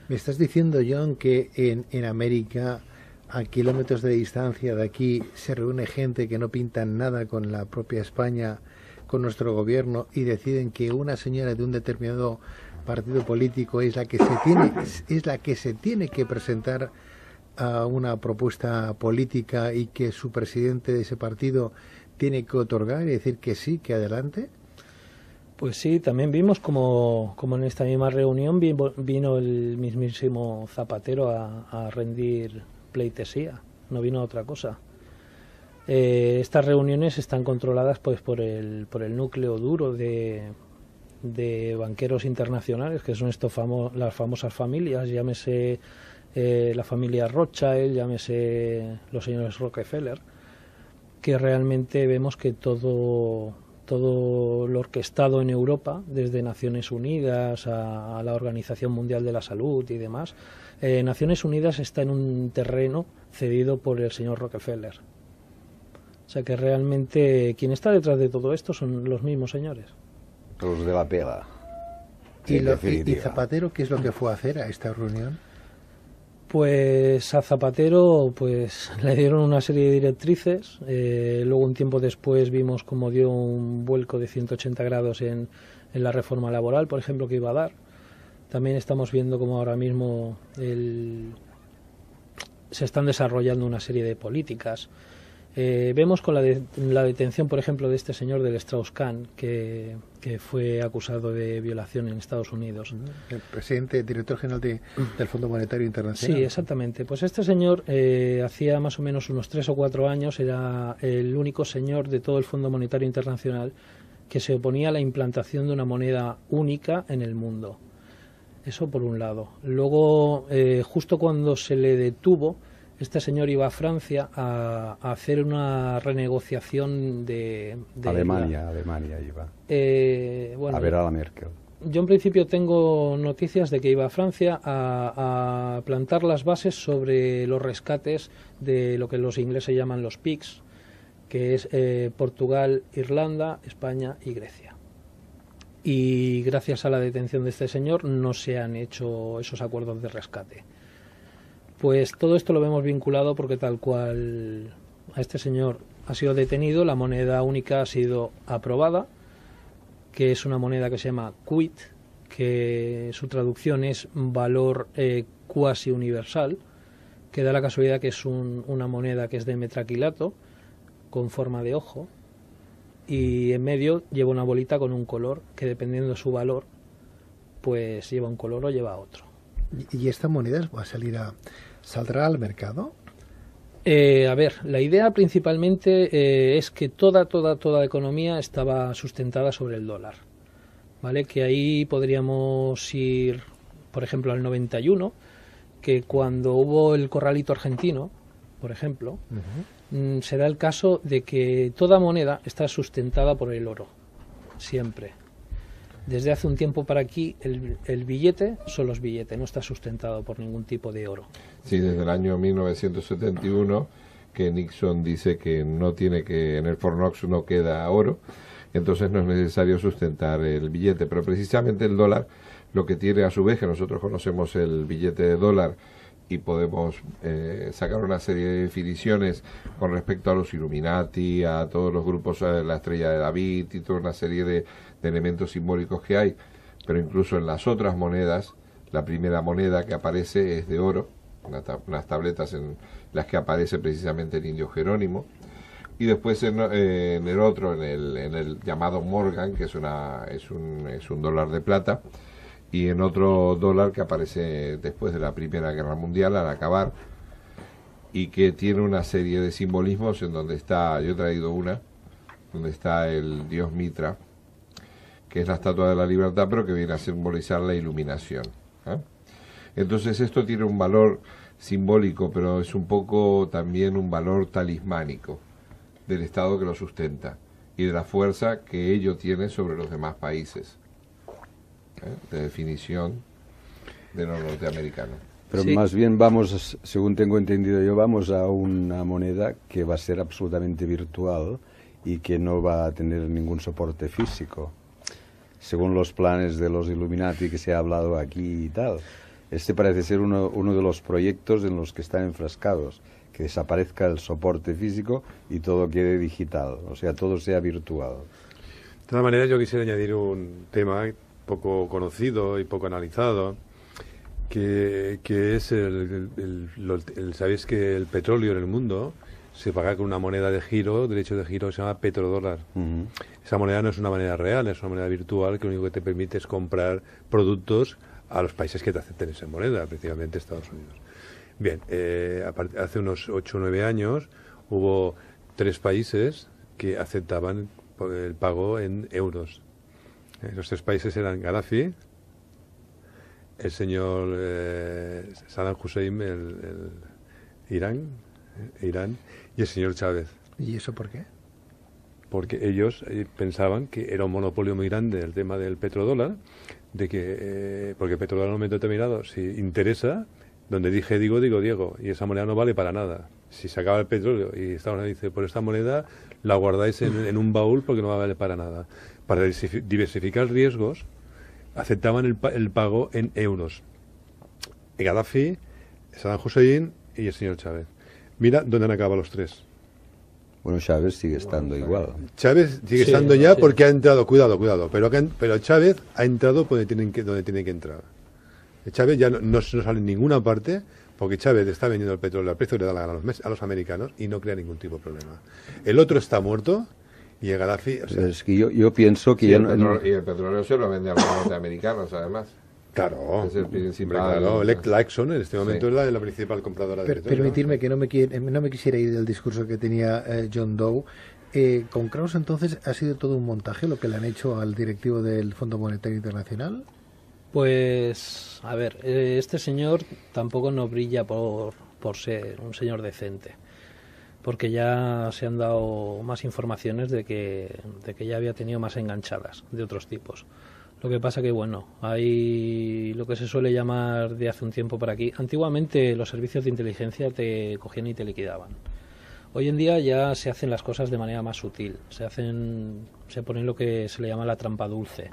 Me estás diciendo, John, que en América, a kilómetros de distancia de aquí, se reúne gente que no pintan nada con la propia España, con nuestro gobierno, y deciden que una señora de un determinado partido político es la que se tiene que presentar a una propuesta política y que su presidente de ese partido tiene que otorgar y decir que sí, que adelante? Pues sí, también vimos como en esta misma reunión vino el mismísimo Zapatero a rendir pleitesía, no vino otra cosa. Estas reuniones están controladas pues por el núcleo duro de banqueros internacionales, que son las famosas familias, llámese la familia Rothschild, llámese los señores Rockefeller, que realmente vemos que todo lo orquestado en Europa, desde Naciones Unidas a la Organización Mundial de la Salud y demás, Naciones Unidas está en un terreno cedido por el señor Rockefeller. O sea que realmente quien está detrás de todo esto son los mismos señores. Los de la pega. ¿Y Zapatero qué es lo que fue a hacer a esta reunión? Pues a Zapatero pues le dieron una serie de directrices, luego un tiempo después vimos como dio un vuelco de 180 grados en la reforma laboral, por ejemplo, que iba a dar. También estamos viendo como ahora mismo se están desarrollando una serie de políticas. Vemos con la detención, por ejemplo, de este señor del Strauss-Kahn, que fue acusado de violación en Estados Unidos. El presidente, director general del Fondo Monetario Internacional. Sí, exactamente. Pues este señor hacía más o menos unos 3 o 4 años era el único señor de todo el Fondo Monetario Internacional que se oponía a la implantación de una moneda única en el mundo. Eso por un lado. Luego, justo cuando se le detuvo, este señor iba a Francia a hacer una renegociación de Alemania iba. Bueno, a ver a la Merkel. Yo en principio tengo noticias de que iba a Francia a plantar las bases sobre los rescates de lo que los ingleses llaman los PIGS, que es Portugal, Irlanda, España y Grecia. Y gracias a la detención de este señor no se han hecho esos acuerdos de rescate. Pues todo esto lo vemos vinculado porque tal cual a este señor ha sido detenido, la moneda única ha sido aprobada, que es una moneda que se llama quid, que su traducción es valor cuasi universal, que da la casualidad que es una moneda que es de metraquilato, con forma de ojo, y en medio lleva una bolita con un color, que dependiendo de su valor, pues lleva un color o lleva otro. ¿Y esta moneda va a saldrá al mercado? A ver, la idea principalmente es que toda la economía estaba sustentada sobre el dólar, ¿vale? Que ahí podríamos ir, por ejemplo, al 91, que cuando hubo el corralito argentino, por ejemplo, se da el caso de que toda moneda está sustentada por el oro, siempre. Desde hace un tiempo para aquí, el billete solo es billete, no está sustentado por ningún tipo de oro. Sí, desde el año 1971 que Nixon dice que no tiene que, en el Fort Knox no queda oro, entonces no es necesario sustentar el billete. Pero precisamente el dólar lo que tiene a su vez, que nosotros conocemos el billete de dólar y podemos sacar una serie de definiciones con respecto a los Illuminati, a todos los grupos, la Estrella de David y toda una serie de elementos simbólicos que hay, pero incluso en las otras monedas, la primera moneda que aparece es de oro, unas tabletas en las que aparece precisamente el indio Jerónimo, y después en el otro, en el llamado Morgan, que es un dólar de plata, y en otro dólar que aparece después de la Primera Guerra Mundial, al acabar, y que tiene una serie de simbolismos en donde está, yo he traído una, donde está el dios Mitra, que es la estatua de la libertad, pero que viene a simbolizar la iluminación. Entonces esto tiene un valor simbólico, pero es un poco también un valor talismánico del Estado que lo sustenta y de la fuerza que ello tiene sobre los demás países, de definición de los norteamericanos. Pero Sí. más bien vamos, según tengo entendido yo, vamos a una moneda que va a ser absolutamente virtual y que no va a tener ningún soporte físico, según los planes de los Illuminati que se ha hablado aquí y tal. Este parece ser uno de los proyectos en los que están enfrascados, que desaparezca el soporte físico y todo quede digital, o sea, todo sea virtual. De todas maneras, yo quisiera añadir un tema poco conocido y poco analizado, que es sabéis que el petróleo en el mundo se paga con una moneda de giro, derecho de giro, que se llama petrodólar. Esa moneda no es una moneda real, es una moneda virtual que lo único que te permite es comprar productos a los países que te acepten esa moneda, principalmente Estados Unidos. Bien, hace unos 8 o 9 años hubo 3 países que aceptaban el pago en euros. Los 3 países eran Gaddafi, el señor Saddam Hussein, el Irán, y el señor Chávez. ¿Y eso por qué? Porque ellos pensaban que era un monopolio muy grande el tema del petrodólar, de que porque el petrodólar en un momento determinado, si interesa, donde dije digo, Diego, y esa moneda no vale para nada. Si se acaba el petróleo y Estados Unidos dice, por esta moneda la guardáis en un baúl porque no va a valer para nada. Para diversificar riesgos, aceptaban el pago en euros. Gaddafi, Saddam Hussein y el señor Chávez. Mira dónde han acabado los 3. Bueno, Chávez sigue estando igual. Chávez sigue Sí, estando ya sí. porque ha entrado, cuidado, pero Chávez ha entrado donde tiene que entrar. Chávez ya no sale en ninguna parte porque Chávez está vendiendo el petróleo al precio que le da la gana a los americanos y no crea ningún tipo de problema. El otro está muerto y el Gaddafi... O sea, Es que yo pienso que Y ya el petróleo se lo vende a los norteamericanos, además. claro, Es el principal. claro, Exxon en este momento Sí. es la principal compradora de petróleo. Permitirme que no me quisiera ir del discurso que tenía John Doe. Con Kraus, entonces, ¿ha sido todo un montaje lo que le han hecho al directivo del Fondo Monetario Internacional? Pues, a ver, este señor tampoco no brilla por ser un señor decente, porque ya se han dado más informaciones de que ya había tenido más enganchadas de otros tipos. Lo que pasa que, bueno, hay lo que se suele llamar de hace un tiempo por aquí. Antiguamente los servicios de inteligencia te cogían y te liquidaban. Hoy en día ya se hacen las cosas de manera más sutil. Se ponen lo que se le llama la trampa dulce.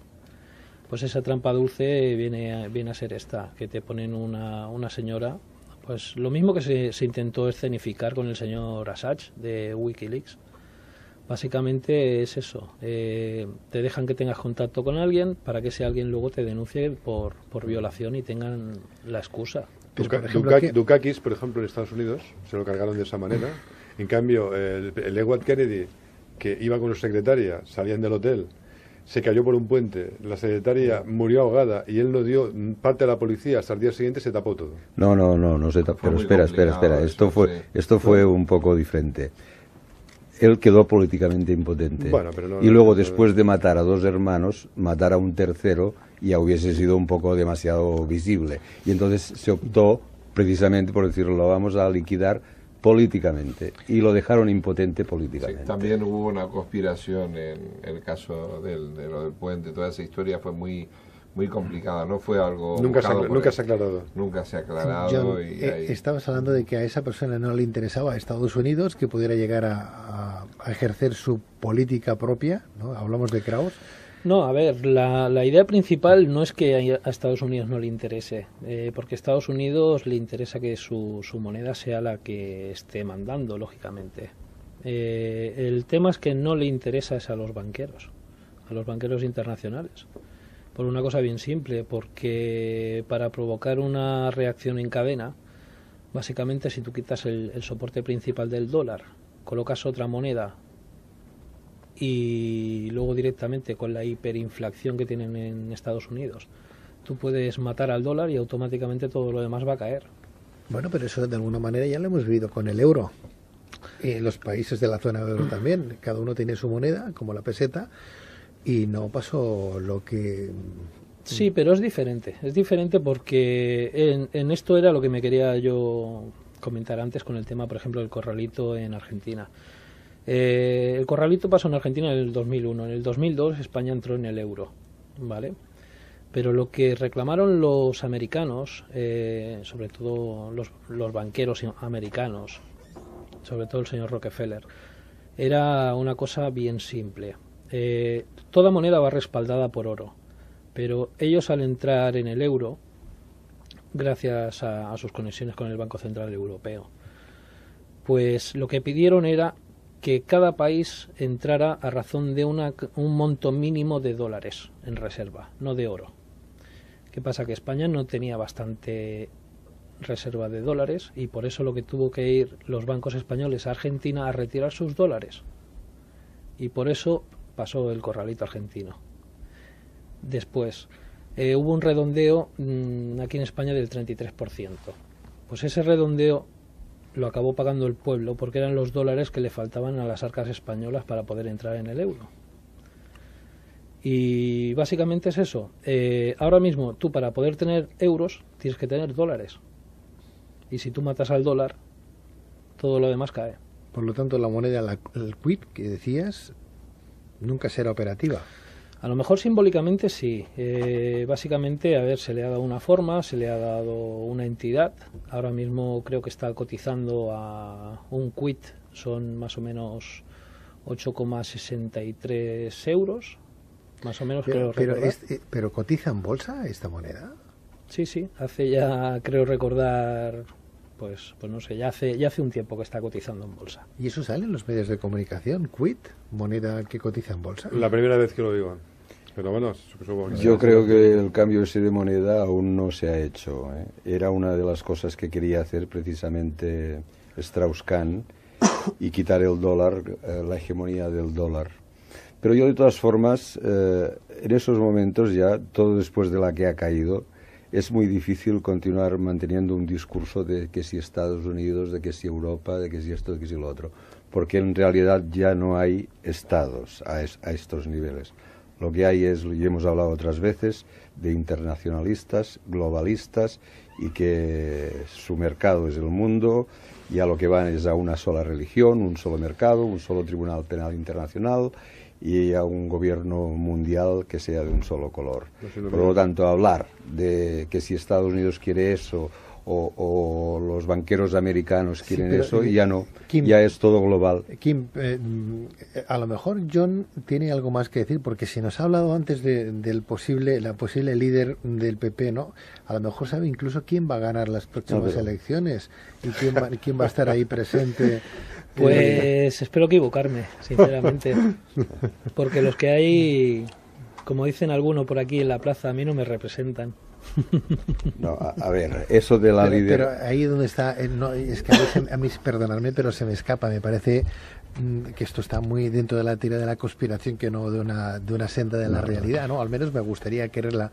Pues esa trampa dulce viene a ser esta, que te ponen una señora, pues lo mismo que se intentó escenificar con el señor Assange de Wikileaks. Básicamente es eso, te dejan que tengas contacto con alguien para que ese alguien luego te denuncie por violación y tengan la excusa. Pero, por ejemplo, Dukakis, por ejemplo, en Estados Unidos, se lo cargaron de esa manera. En cambio, el Edward Kennedy, que iba con su secretaria, salían del hotel, se cayó por un puente, la secretaria murió ahogada y él no dio parte a la policía, hasta el día siguiente se tapó todo. No se tapó. Pero espera. Eso, Esto fue un poco diferente. Él quedó políticamente impotente. Bueno, pero no, y luego, no, después de matar a 2 hermanos, matar a un tercero ya hubiese sido un poco demasiado visible. Y entonces se optó, precisamente por decirlo, vamos a liquidar políticamente. Y lo dejaron impotente políticamente. Sí, también hubo una conspiración en el caso de lo del puente. Toda esa historia fue muy complicada, no fue algo nunca se ha aclarado. Nunca se ha aclarado. John, y estabas hablando de que a esa persona no le interesaba a Estados Unidos que pudiera llegar a ejercer su política propia, ¿no? Hablamos de Krauss. No, a ver, la idea principal no es que a Estados Unidos no le interese, porque a Estados Unidos le interesa que su moneda sea la que esté mandando, lógicamente. El tema es que no le interesa es a los banqueros internacionales. Por una cosa bien simple, porque para provocar una reacción en cadena, básicamente si tú quitas el soporte principal del dólar, colocas otra moneda y luego directamente con la hiperinflación que tienen en Estados Unidos, tú puedes matar al dólar y automáticamente todo lo demás va a caer. Bueno, pero eso de alguna manera ya lo hemos vivido con el euro. Los países de la zona euro también, cada uno tiene su moneda, como la peseta, y no pasó lo que... Sí, pero es diferente porque en esto era lo que me quería yo comentar antes con el tema, por ejemplo, del corralito en Argentina. El corralito pasó en Argentina en el 2001, en el 2002 España entró en el euro, ¿vale? Pero lo que reclamaron los americanos, sobre todo los banqueros americanos, sobre todo el señor Rockefeller, era una cosa bien simple. Toda moneda va respaldada por oro, pero ellos al entrar en el euro, gracias a sus conexiones con el Banco Central Europeo, pues lo que pidieron era que cada país entrara a razón de un monto mínimo de dólares en reserva, no de oro. ¿Qué pasa? Que España no tenía bastante reserva de dólares y por eso lo que tuvo que ir los bancos españoles a Argentina a retirar sus dólares. Y por eso pasó el corralito argentino. Después, hubo un redondeo aquí en España del 33%. Pues ese redondeo lo acabó pagando el pueblo porque eran los dólares que le faltaban a las arcas españolas para poder entrar en el euro. Y básicamente es eso. Ahora mismo tú para poder tener euros tienes que tener dólares. Y si tú matas al dólar, todo lo demás cae. Por lo tanto, la moneda, el quid que decías, nunca será operativa. A lo mejor simbólicamente sí. Básicamente, a ver, se le ha dado una forma, se le ha dado una entidad. Ahora mismo creo que está cotizando a un quid, son más o menos 8,63 euros. Más o menos, pero ¿cotiza en bolsa esta moneda? Sí, hace ya, creo recordar, pues no sé, ya hace un tiempo que está cotizando en bolsa. ¿Y eso sale en los medios de comunicación? ¿Quid? ¿Moneda que cotiza en bolsa? La primera vez que lo digo. Pero bueno, yo creo que el cambio ese de moneda aún no se ha hecho. Era una de las cosas que quería hacer precisamente Strauss-Kahn y quitar el dólar, la hegemonía del dólar. Pero yo de todas formas, en esos momentos ya, todo después de la que ha caído, es muy difícil continuar manteniendo un discurso de que si Estados Unidos, de que si Europa, de que si esto, de que si lo otro, porque en realidad ya no hay estados a estos niveles. Lo que hay es, y hemos hablado otras veces, de internacionalistas, globalistas, y que su mercado es el mundo, y a lo que van es a una sola religión, un solo mercado, un solo tribunal penal internacional, y a un gobierno mundial que sea de un solo color. Por lo tanto, hablar de que si Estados Unidos quiere eso o los banqueros americanos quieren eso, ya no, Kim, ya es todo global. Kim, a lo mejor John tiene algo más que decir, porque si nos ha hablado antes la posible líder del PP, ¿no? A lo mejor sabe incluso quién va a ganar las próximas elecciones y quién va a estar ahí presente. Pues espero equivocarme, sinceramente, porque los que hay, como dicen algunos por aquí en la plaza, a mí no me representan. No, a ver, eso de la líder... Pero ahí donde está, no, es que a mí, perdonadme, pero se me escapa, me parece que esto está muy dentro de la teoría de la conspiración que no de una senda de la realidad, ¿no? Al menos me gustaría quererla.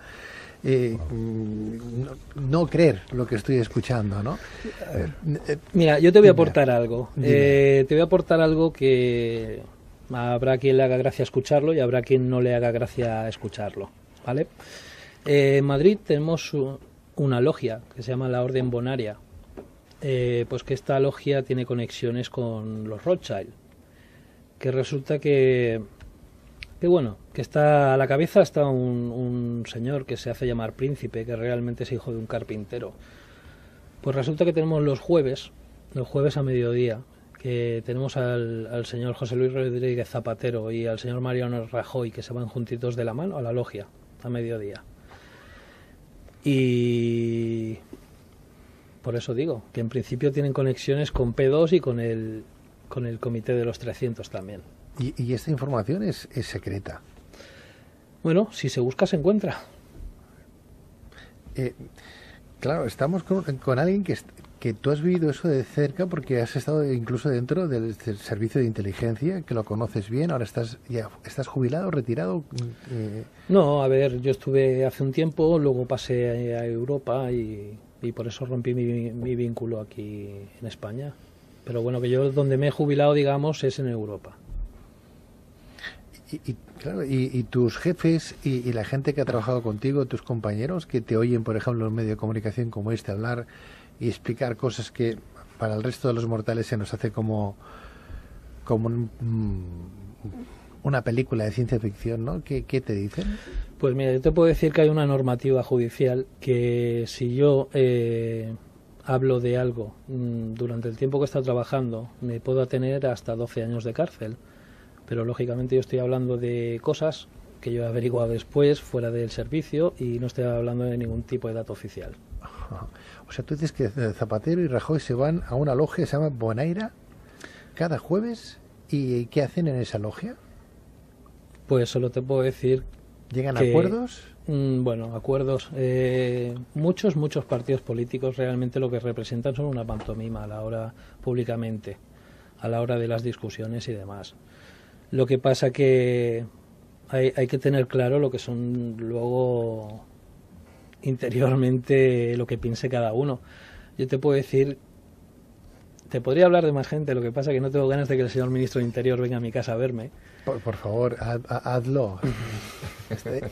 No creer lo que estoy escuchando, ¿no? Mira, yo te voy a aportar algo. Te voy a aportar algo que habrá quien le haga gracia escucharlo y habrá quien no le haga gracia escucharlo, ¿vale? En Madrid tenemos una logia que se llama la Orden Bonaria, pues que esta logia tiene conexiones con los Rothschild, que resulta que bueno, que está a la cabeza está un señor que se hace llamar Príncipe, que realmente es hijo de un carpintero. Pues resulta que tenemos los jueves a mediodía, que tenemos al señor José Luis Rodríguez Zapatero y al señor Mariano Rajoy, que se van juntitos de la mano a la logia a mediodía. Y por eso digo que en principio tienen conexiones con P2 y con el Comité de los 300 también. ¿Y esta información es secreta? Bueno, si se busca se encuentra. Claro, estamos con alguien que tú has vivido eso de cerca porque has estado incluso dentro del servicio de inteligencia, que lo conoces bien. Ahora estás jubilado, retirado. No, a ver, yo estuve hace un tiempo, luego pasé a Europa y por eso rompí mi vínculo aquí en España. Pero bueno, que yo donde me he jubilado, digamos, es en Europa. Claro, y tus jefes y la gente que ha trabajado contigo, tus compañeros que te oyen, por ejemplo, en un medio de comunicación como este, hablar y explicar cosas que para el resto de los mortales se nos hace como una película de ciencia ficción, ¿no? ¿Qué te dicen? Pues mira, yo te puedo decir que hay una normativa judicial que si yo hablo de algo durante el tiempo que he estado trabajando, me puedo atener hasta 12 años de cárcel. Pero lógicamente yo estoy hablando de cosas que yo he averiguado después, fuera del servicio, y no estoy hablando de ningún tipo de dato oficial. O sea, tú dices que Zapatero y Rajoy se van a una logia que se llama Bonaire cada jueves, ¿y qué hacen en esa logia? Pues solo te puedo decir... ¿Llegan a acuerdos? Bueno, acuerdos. Muchos partidos políticos realmente lo que representan son una pantomima a la hora públicamente, a la hora de las discusiones y demás. Lo que pasa que hay que tener claro lo que son luego interiormente lo que piense cada uno. Yo te puedo decir, te podría hablar de más gente, lo que pasa que no tengo ganas de que el señor ministro de Interior venga a mi casa a verme. Por favor, hazlo.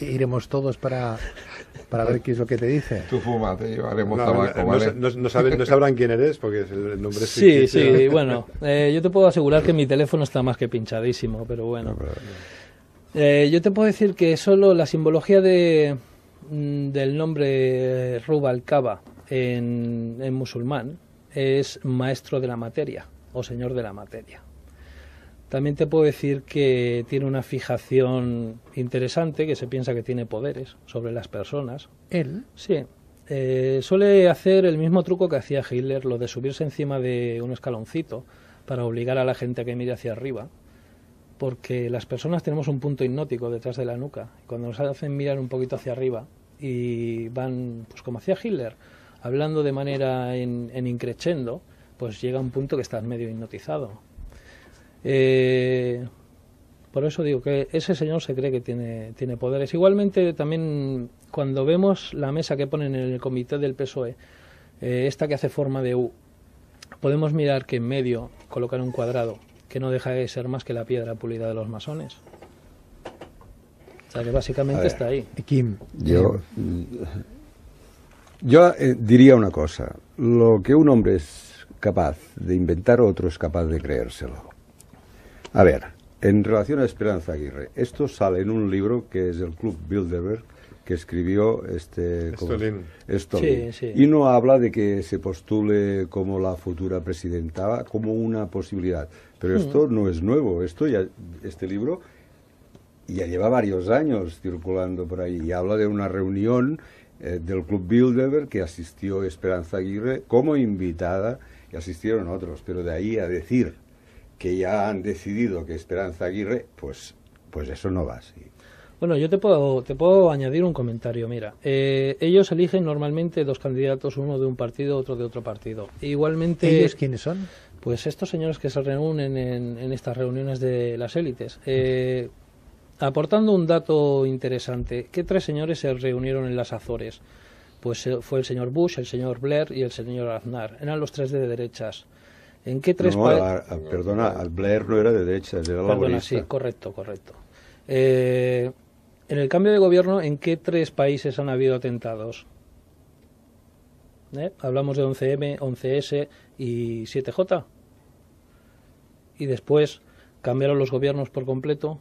Iremos todos para ver qué es lo que te dice. Tú fuma, te llevaremos tabaco, ¿vale? No sabrán quién eres porque el nombre es sí, bueno, yo te puedo asegurar que mi teléfono está más que pinchadísimo, pero bueno. Yo te puedo decir que solo la simbología del nombre Rubalcaba en musulmán es maestro de la materia o señor de la materia. También te puedo decir que tiene una fijación interesante, que se piensa que tiene poderes sobre las personas. ¿Él? Sí. Suele hacer el mismo truco que hacía Hitler, lo de subirse encima de un escaloncito para obligar a la gente a que mire hacia arriba, porque las personas tenemos un punto hipnótico detrás de la nuca. Cuando nos hacen mirar un poquito hacia arriba y van, pues como hacía Hitler, hablando de manera en increchendo, pues llega un punto que estás medio hipnotizado. Por eso digo que ese señor se cree que tiene poderes. Igualmente también cuando vemos la mesa que ponen en el comité del PSOE, esta que hace forma de U, podemos mirar que en medio colocan un cuadrado que no deja de ser más que la piedra pulida de los masones. O sea que básicamente está ahí. Kim, yo diría una cosa: lo que un hombre es capaz de inventar, otro es capaz de creérselo. A ver, en relación a Esperanza Aguirre, esto sale en un libro que es el Club Bilderberg, que escribió Stolin. Sí. Y no habla de que se postule como la futura presidenta, como una posibilidad. Pero esto no es nuevo, este libro ya lleva varios años circulando por ahí, y habla de una reunión del Club Bilderberg que asistió Esperanza Aguirre como invitada, y asistieron otros, pero de ahí a decir que ya han decidido que Esperanza Aguirre, pues eso no va así. Bueno, yo te puedo añadir un comentario. Mira, ellos eligen normalmente dos candidatos, uno de un partido, otro de otro partido. Igualmente, ¿Ellos quiénes son? pues estos señores que se reúnen en estas reuniones de las élites. Aportando un dato interesante, ¿qué tres señores se reunieron en las Azores? Pues fue el señor Bush, el señor Blair y el señor Aznar. Eran los tres de derechas. ¿En qué tres perdona, al Blair no era de derechas, era laborista. Sí, correcto. En el cambio de gobierno, ¿en qué tres países han habido atentados? Hablamos de 11M, 11S y 7J. Y después cambiaron los gobiernos por completo.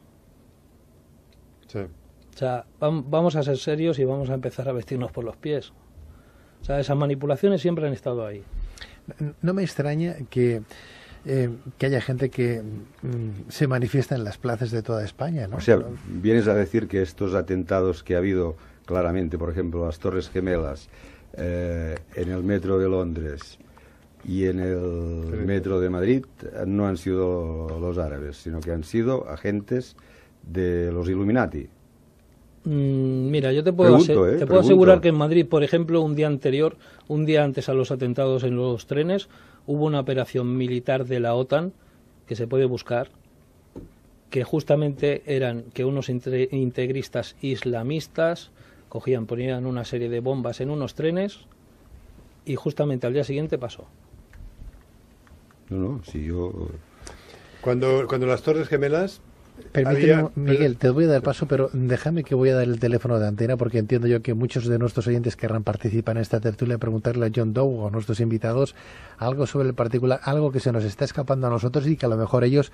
Sí. O sea, vamos a ser serios y vamos a empezar a vestirnos por los pies. O sea, esas manipulaciones siempre han estado ahí. No me extraña que haya gente que se manifiesta en las plazas de toda España, ¿no? O sea, vienes a decir que estos atentados que ha habido claramente, por ejemplo, las Torres Gemelas, en el metro de Londres y en el metro de Madrid, no han sido los árabes, sino que han sido agentes de los Illuminati. Mira, yo te puedo asegurar que en Madrid, por ejemplo, un día antes a los atentados en los trenes, hubo una operación militar de la OTAN, que se puede buscar, que justamente eran que unos integristas islamistas ponían una serie de bombas en unos trenes y justamente al día siguiente pasó. Cuando las Torres Gemelas... Permíteme, Miguel, te voy a dar paso, pero déjame que voy a dar el teléfono de antena porque entiendo yo que muchos de nuestros oyentes querrán participar en esta tertulia, preguntarle a John Doe o a nuestros invitados algo sobre el particular, algo que se nos está escapando a nosotros y que a lo mejor ellos,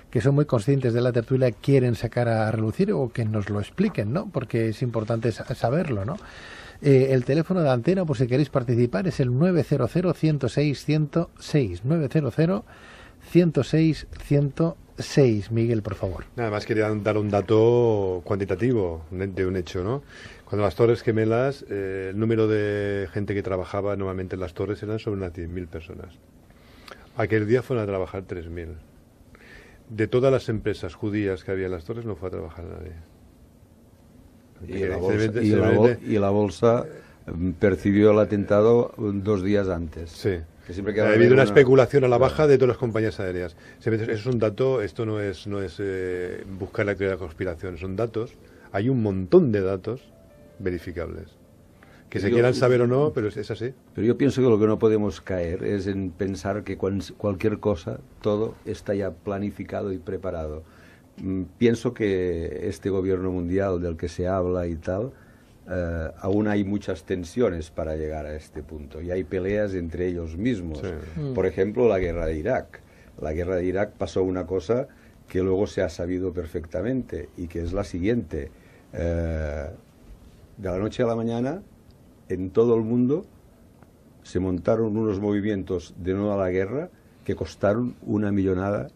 que son muy conscientes de la tertulia, quieren sacar a relucir o que nos lo expliquen, ¿no? Porque es importante saberlo, ¿no? El teléfono de antena, por si queréis participar, es el 900-106-106, 900-106-106. Miguel, por favor. Nada más quería dar un dato cuantitativo de un hecho, ¿no? Cuando las Torres Gemelas, el número de gente que trabajaba normalmente en las torres eran sobre unas 10.000 personas. Aquel día fueron a trabajar 3.000. De todas las empresas judías que había en las torres no fue a trabajar nadie. Y la bolsa percibió el atentado 2 días antes. Sí. Ha habido una especulación a la baja de todas las compañías aéreas. Eso es un dato, esto no es buscar la teoría de la conspiración, son datos. Hay un montón de datos verificables. Que se quieran saber o no, pero es así. Pero yo pienso que lo que no podemos caer es en pensar que cualquier cosa, todo está ya planificado y preparado. Pienso que este gobierno mundial del que se habla y tal, aún hay muchas tensiones para llegar a este punto y hay peleas entre ellos mismos. Sí. Por ejemplo, la guerra de Irak. La guerra de Irak pasó una cosa que luego se ha sabido perfectamente y que es la siguiente. De la noche a la mañana, en todo el mundo se montaron unos movimientos de no a la guerra que costaron $1 millonada.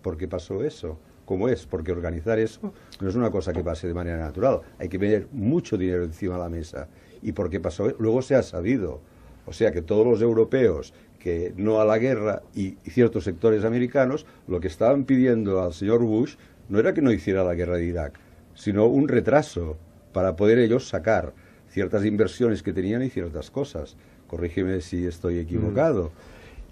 ¿Por qué pasó eso? ¿Cómo es? Porque organizar eso no es una cosa que pase de manera natural. Hay que poner mucho dinero encima de la mesa. ¿Y por qué pasó? Luego se ha sabido. O sea que todos los europeos que no a la guerra y ciertos sectores americanos, lo que estaban pidiendo al señor Bush no era que no hiciera la guerra de Irak, sino un retraso para poder ellos sacar ciertas inversiones que tenían y ciertas cosas. Corrígeme si estoy equivocado.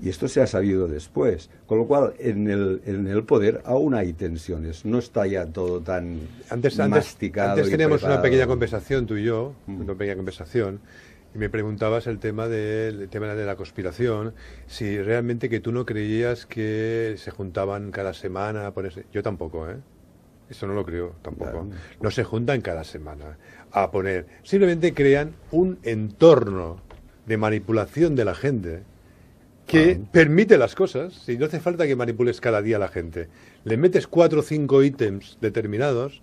Y esto se ha sabido después. Con lo cual, en el poder aún hay tensiones. No está ya todo tan masticado. Antes teníamos una pequeña conversación, tú y yo, una pequeña conversación, y me preguntabas el tema de la conspiración, si realmente que tú no creías que se juntaban cada semana a ponerse... Yo tampoco, ¿eh? Eso no lo creo tampoco. Claro. No se juntan cada semana a poner... Simplemente crean un entorno de manipulación de la gente que permite las cosas. Si no hace falta que manipules cada día a la gente. Le metes 4 o 5 ítems determinados,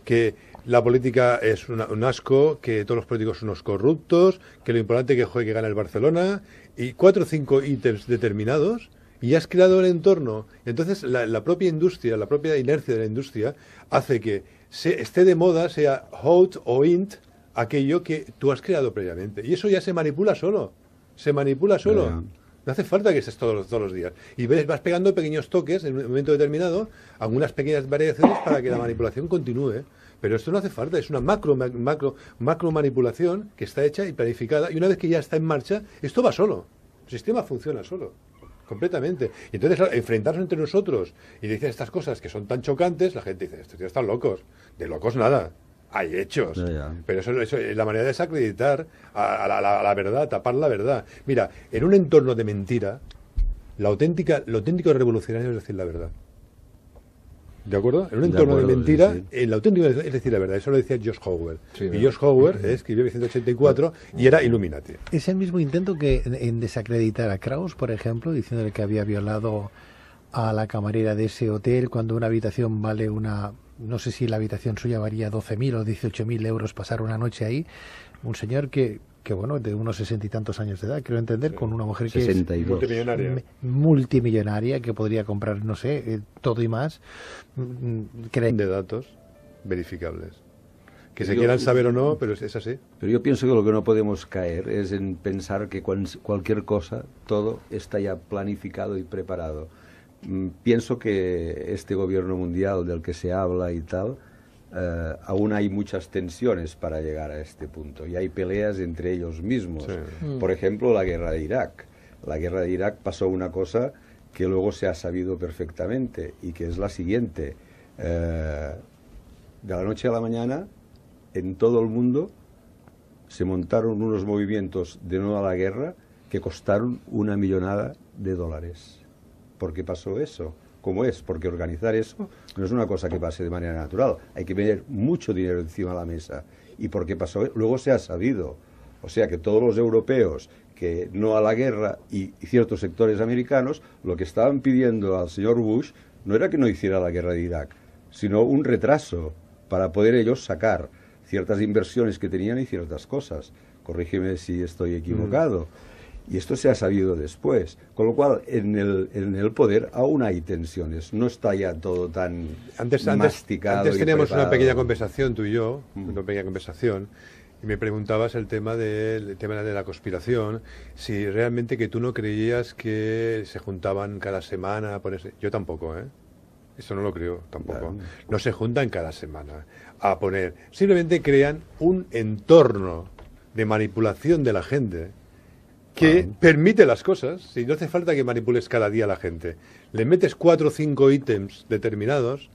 que la política es un asco, que todos los políticos son unos corruptos, que lo importante es que gane el Barcelona, y 4 o 5 ítems determinados, y has creado el entorno. Entonces la propia industria, la propia inercia de la industria, hace que esté de moda, sea hot o int, aquello que tú has creado previamente. Y eso ya se manipula solo. Se manipula solo. No hace falta que estés todos los días. Y vas pegando pequeños toques en un momento determinado, algunas pequeñas variaciones para que la manipulación continúe. Pero esto no hace falta, es una macro manipulación que está hecha y planificada. Y una vez que ya está en marcha, esto va solo. El sistema funciona solo. Completamente. Y entonces, claro, enfrentarnos entre nosotros y decir estas cosas que son tan chocantes, la gente dice, estos tíos están locos. De locos nada. Hay hechos. Ya. Pero eso es la manera de desacreditar a la verdad, tapar la verdad. Mira, en un entorno de mentira, lo auténtico revolucionario es decir la verdad. ¿De acuerdo? En un entorno de mentira, sí. El auténtico es decir la verdad. Eso lo decía George Orwell. Sí, y George Orwell escribió en 1984 y era Illuminati. Es el mismo intento que en desacreditar a Krauss, por ejemplo, diciéndole que había violado a la camarera de ese hotel cuando una habitación vale una... No sé si la habitación suya valía 12.000 o 18.000 euros pasar una noche ahí. Un señor que bueno, de unos 60 y tantos años de edad, quiero entender, con una mujer que 62. es multimillonaria, que podría comprar, no sé, todo y más. De datos verificables. Que se quieran saber o no, pero es así. Pero yo pienso que lo que no podemos caer es en pensar que cualquier cosa, todo está ya planificado y preparado. Pienso que este gobierno mundial del que se habla y tal, aún hay muchas tensiones para llegar a este punto y hay peleas entre ellos mismos. Sí. Por ejemplo, la guerra de Irak. La guerra de Irak pasó una cosa que luego se ha sabido perfectamente y que es la siguiente. De la noche a la mañana, en todo el mundo se montaron unos movimientos de no a la guerra que costaron $1 millonada. ¿Por qué pasó eso? ¿Cómo es? Porque organizar eso no es una cosa que pase de manera natural. Hay que poner mucho dinero encima de la mesa. ¿Y por qué pasó? Luego se ha sabido. O sea que todos los europeos que no a la guerra y ciertos sectores americanos lo que estaban pidiendo al señor Bush no era que no hiciera la guerra de Irak, sino un retraso para poder ellos sacar ciertas inversiones que tenían y ciertas cosas. Corrígeme si estoy equivocado. Y esto se ha sabido después. Con lo cual, en el poder aún hay tensiones. No está ya todo tan masticado. Antes teníamos una pequeña conversación, tú y yo, una pequeña conversación, y me preguntabas el tema de la conspiración, si realmente que tú no creías que se juntaban cada semana a ponerse... Yo tampoco, ¿eh? Eso no lo creo, tampoco. No se juntan cada semana a poner... Simplemente crean un entorno de manipulación de la gente que permite las cosas. Si no hace falta que manipules cada día a la gente. Le metes 4 o 5 ítems determinados,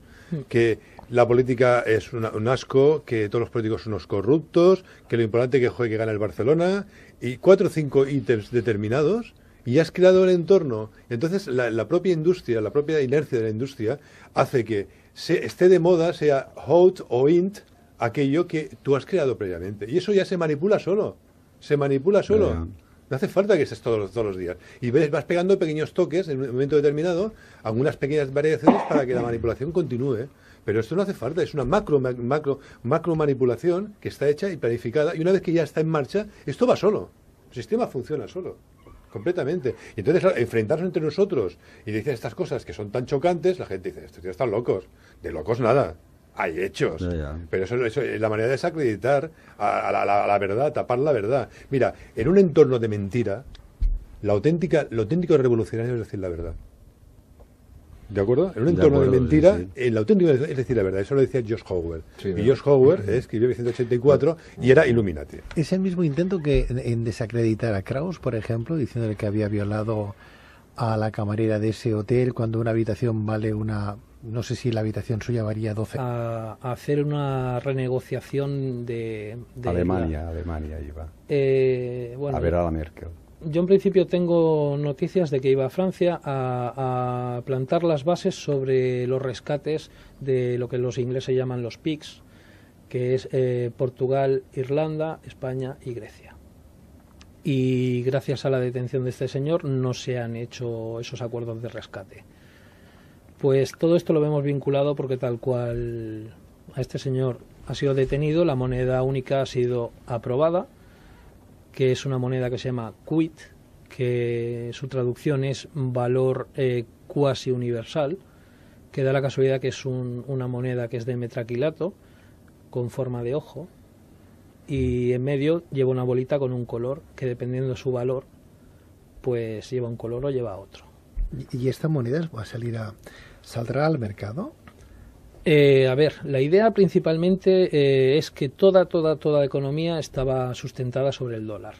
que la política es un asco, que todos los políticos son unos corruptos, que lo importante es que gane el Barcelona, y 4 o 5 ítems determinados, y has creado el entorno. Entonces la propia industria, la propia inercia de la industria, hace que esté de moda, sea hot o int, aquello que tú has creado previamente. Y eso ya se manipula solo. Se manipula solo. No hace falta que estés todos los días. Y vas pegando pequeños toques en un momento determinado, algunas pequeñas variaciones para que la manipulación continúe. Pero esto no hace falta, es una macro manipulación que está hecha y planificada. Y una vez que ya está en marcha, esto va solo. El sistema funciona solo. Completamente. Y entonces, claro, enfrentarnos entre nosotros y decir estas cosas que son tan chocantes, la gente dice, estos tíos están locos. De locos nada. Hay hechos. Ya. Pero eso es la manera de desacreditar a la verdad, tapar la verdad. Mira, en un entorno de mentira, lo auténtico revolucionario es decir la verdad. ¿De acuerdo? En un entorno de mentira, sí. El auténtico es decir la verdad. Eso lo decía George Orwell. Sí, y George Orwell escribió en 1984 y era Illuminati. Es el mismo intento que en desacreditar a Krauss, por ejemplo, diciéndole que había violado a la camarera de ese hotel cuando una habitación vale una... No sé si la habitación suya valía 12. A hacer una renegociación de Alemania iba. Bueno, a ver a la Merkel. Yo en principio tengo noticias de que iba a Francia a plantar las bases sobre los rescates de lo que los ingleses llaman los PIGS, que es Portugal, Irlanda, España y Grecia. Y gracias a la detención de este señor no se han hecho esos acuerdos de rescate. Pues todo esto lo vemos vinculado porque tal cual a este señor ha sido detenido, la moneda única ha sido aprobada, que es una moneda que se llama quid, que su traducción es valor cuasi universal, que da la casualidad que es una moneda que es de metraquilato, con forma de ojo, y en medio lleva una bolita con un color que dependiendo de su valor pues lleva un color o lleva otro. ¿Y esta moneda saldrá al mercado? A ver, la idea principalmente es que toda la economía estaba sustentada sobre el dólar,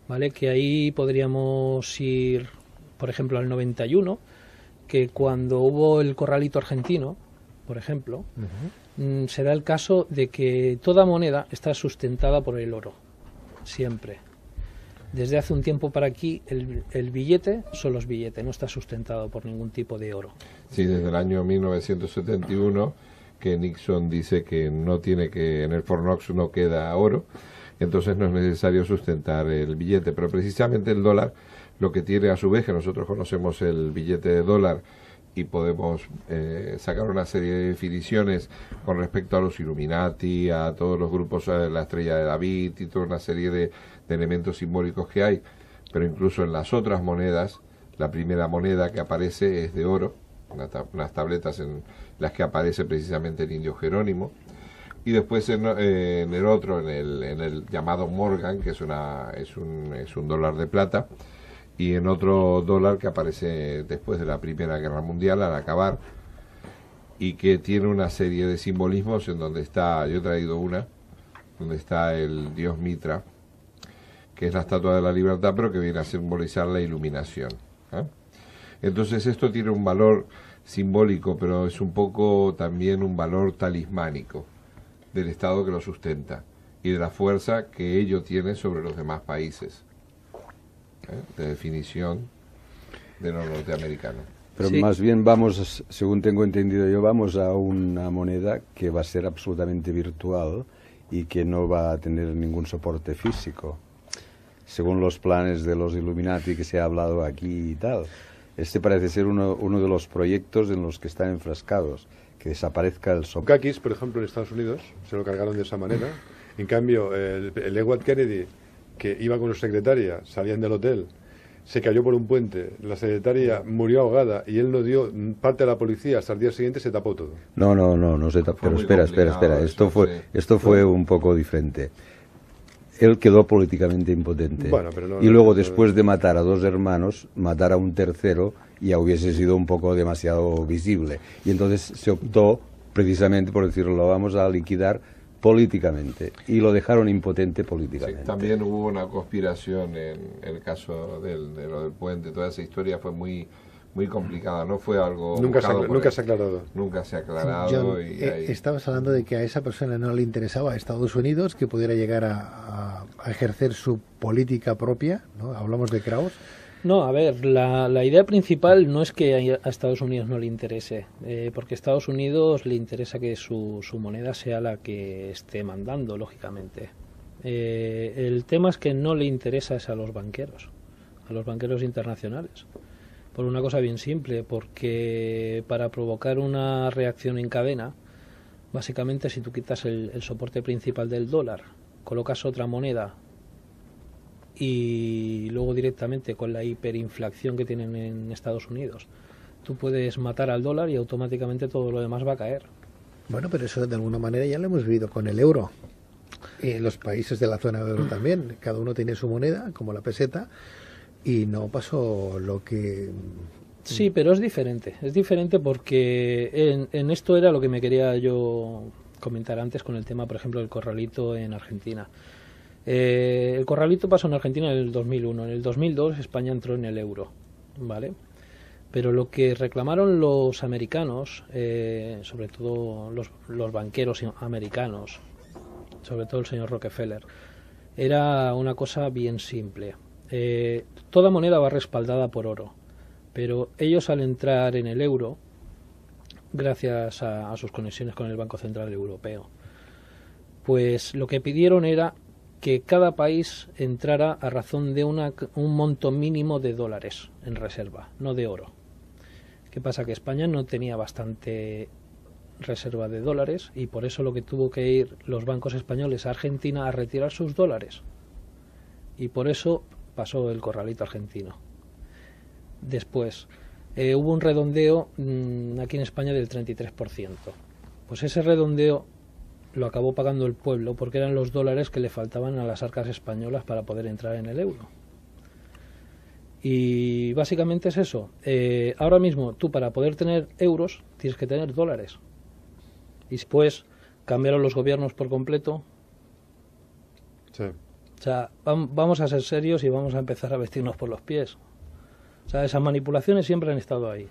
¿vale? Que ahí podríamos ir, por ejemplo, al 91, que cuando hubo el corralito argentino, por ejemplo, se da el caso de que toda moneda está sustentada por el oro, siempre. Desde hace un tiempo para aquí, el billete solo es billete, no está sustentado por ningún tipo de oro. Sí, desde el año 1971 que Nixon dice que no tiene que, en el Fornox no queda oro, entonces no es necesario sustentar el billete. Pero precisamente el dólar, lo que tiene a su vez, que nosotros conocemos el billete de dólar y podemos sacar una serie de definiciones con respecto a los Illuminati, a todos los grupos, a la Estrella de David y toda una serie de elementos simbólicos que hay, pero incluso en las otras monedas, la primera moneda que aparece es de oro, unas tabletas en las que aparece precisamente el indio Jerónimo, y después en el otro, en el llamado Morgan, que es un dólar de plata, y en otro dólar que aparece después de la Primera Guerra Mundial, al acabar, y que tiene una serie de simbolismos en donde está, yo he traído una, donde está el dios Mitra, que es la estatua de la libertad, pero que viene a simbolizar la iluminación. Entonces esto tiene un valor simbólico, pero es un poco también un valor talismánico del Estado que lo sustenta y de la fuerza que ello tiene sobre los demás países, de definición de los norteamericanos. Pero Sí. más bien vamos, según tengo entendido yo, vamos a una moneda que va a ser absolutamente virtual y que no va a tener ningún soporte físico, según los planes de los Illuminati que se ha hablado aquí y tal. Este parece ser uno de los proyectos en los que están enfrascados, que desaparezca el soporte. Kakis, por ejemplo, en Estados Unidos, se lo cargaron de esa manera. En cambio, el Edward Kennedy, que iba con su secretaria, salían del hotel, se cayó por un puente, la secretaria murió ahogada y él no dio parte a la policía, hasta el día siguiente se tapó todo. No se tapó. Fue Pero muy espera. complicado Esto eso, esto fue un poco diferente. Él quedó políticamente impotente. Bueno, pero no- y luego, no- después de matar a dos hermanos, matar a un tercero ya hubiese sido un poco demasiado visible. Y entonces se optó, precisamente por decirlo, vamos a liquidar políticamente. Y lo dejaron impotente Sí, políticamente. también hubo una conspiración en el caso de lo del puente, toda esa historia fue muy complicada, no fue algo Nunca se ha buscado por nunca él. se ha aclarado. Nunca se ha aclarado. John, y ahí- estabas hablando de que a esa persona no le interesaba a Estados Unidos que pudiera llegar a ejercer su política propia, ¿no? Hablamos de Krauss. No, a ver, la idea principal no es que a Estados Unidos no le interese, porque a Estados Unidos le interesa que su moneda sea la que esté mandando, lógicamente. El tema es que no le interesa es a los banqueros internacionales, por una cosa bien simple, porque para provocar una reacción en cadena, básicamente si tú quitas el soporte principal del dólar, colocas otra moneda, y luego directamente con la hiperinflación que tienen en Estados Unidos, tú puedes matar al dólar y automáticamente todo lo demás va a caer. Bueno, pero eso de alguna manera ya lo hemos vivido con el euro. Los países de la zona euro también, cada uno tiene su moneda, como la peseta, y no pasó lo que... Sí, pero es diferente porque en esto era lo que me quería yo comentar antes con el tema, por ejemplo, del corralito en Argentina. El corralito pasó en Argentina en el 2001. En el 2002 España entró en el euro, ¿vale? Pero lo que reclamaron los americanos, sobre todo los banqueros americanos, sobre todo el señor Rockefeller, era una cosa bien simple. Toda moneda va respaldada por oro, pero ellos al entrar en el euro, gracias a sus conexiones con el Banco Central Europeo, pues lo que pidieron era que cada país entrara a razón de un monto mínimo de dólares en reserva, no de oro. ¿Qué pasa? Que España no tenía bastante reserva de dólares y por eso lo que tuvo que ir los bancos españoles a Argentina a retirar sus dólares. Y por eso pasó el corralito argentino. Después, hubo un redondeo aquí en España del 33%. Pues ese redondeo lo acabó pagando el pueblo porque eran los dólares que le faltaban a las arcas españolas para poder entrar en el euro. Y básicamente es eso. Ahora mismo tú para poder tener euros tienes que tener dólares. Y después cambiaron los gobiernos por completo. Sí. O sea, vamos a ser serios y vamos a empezar a vestirnos por los pies. O sea, esas manipulaciones siempre han estado ahí.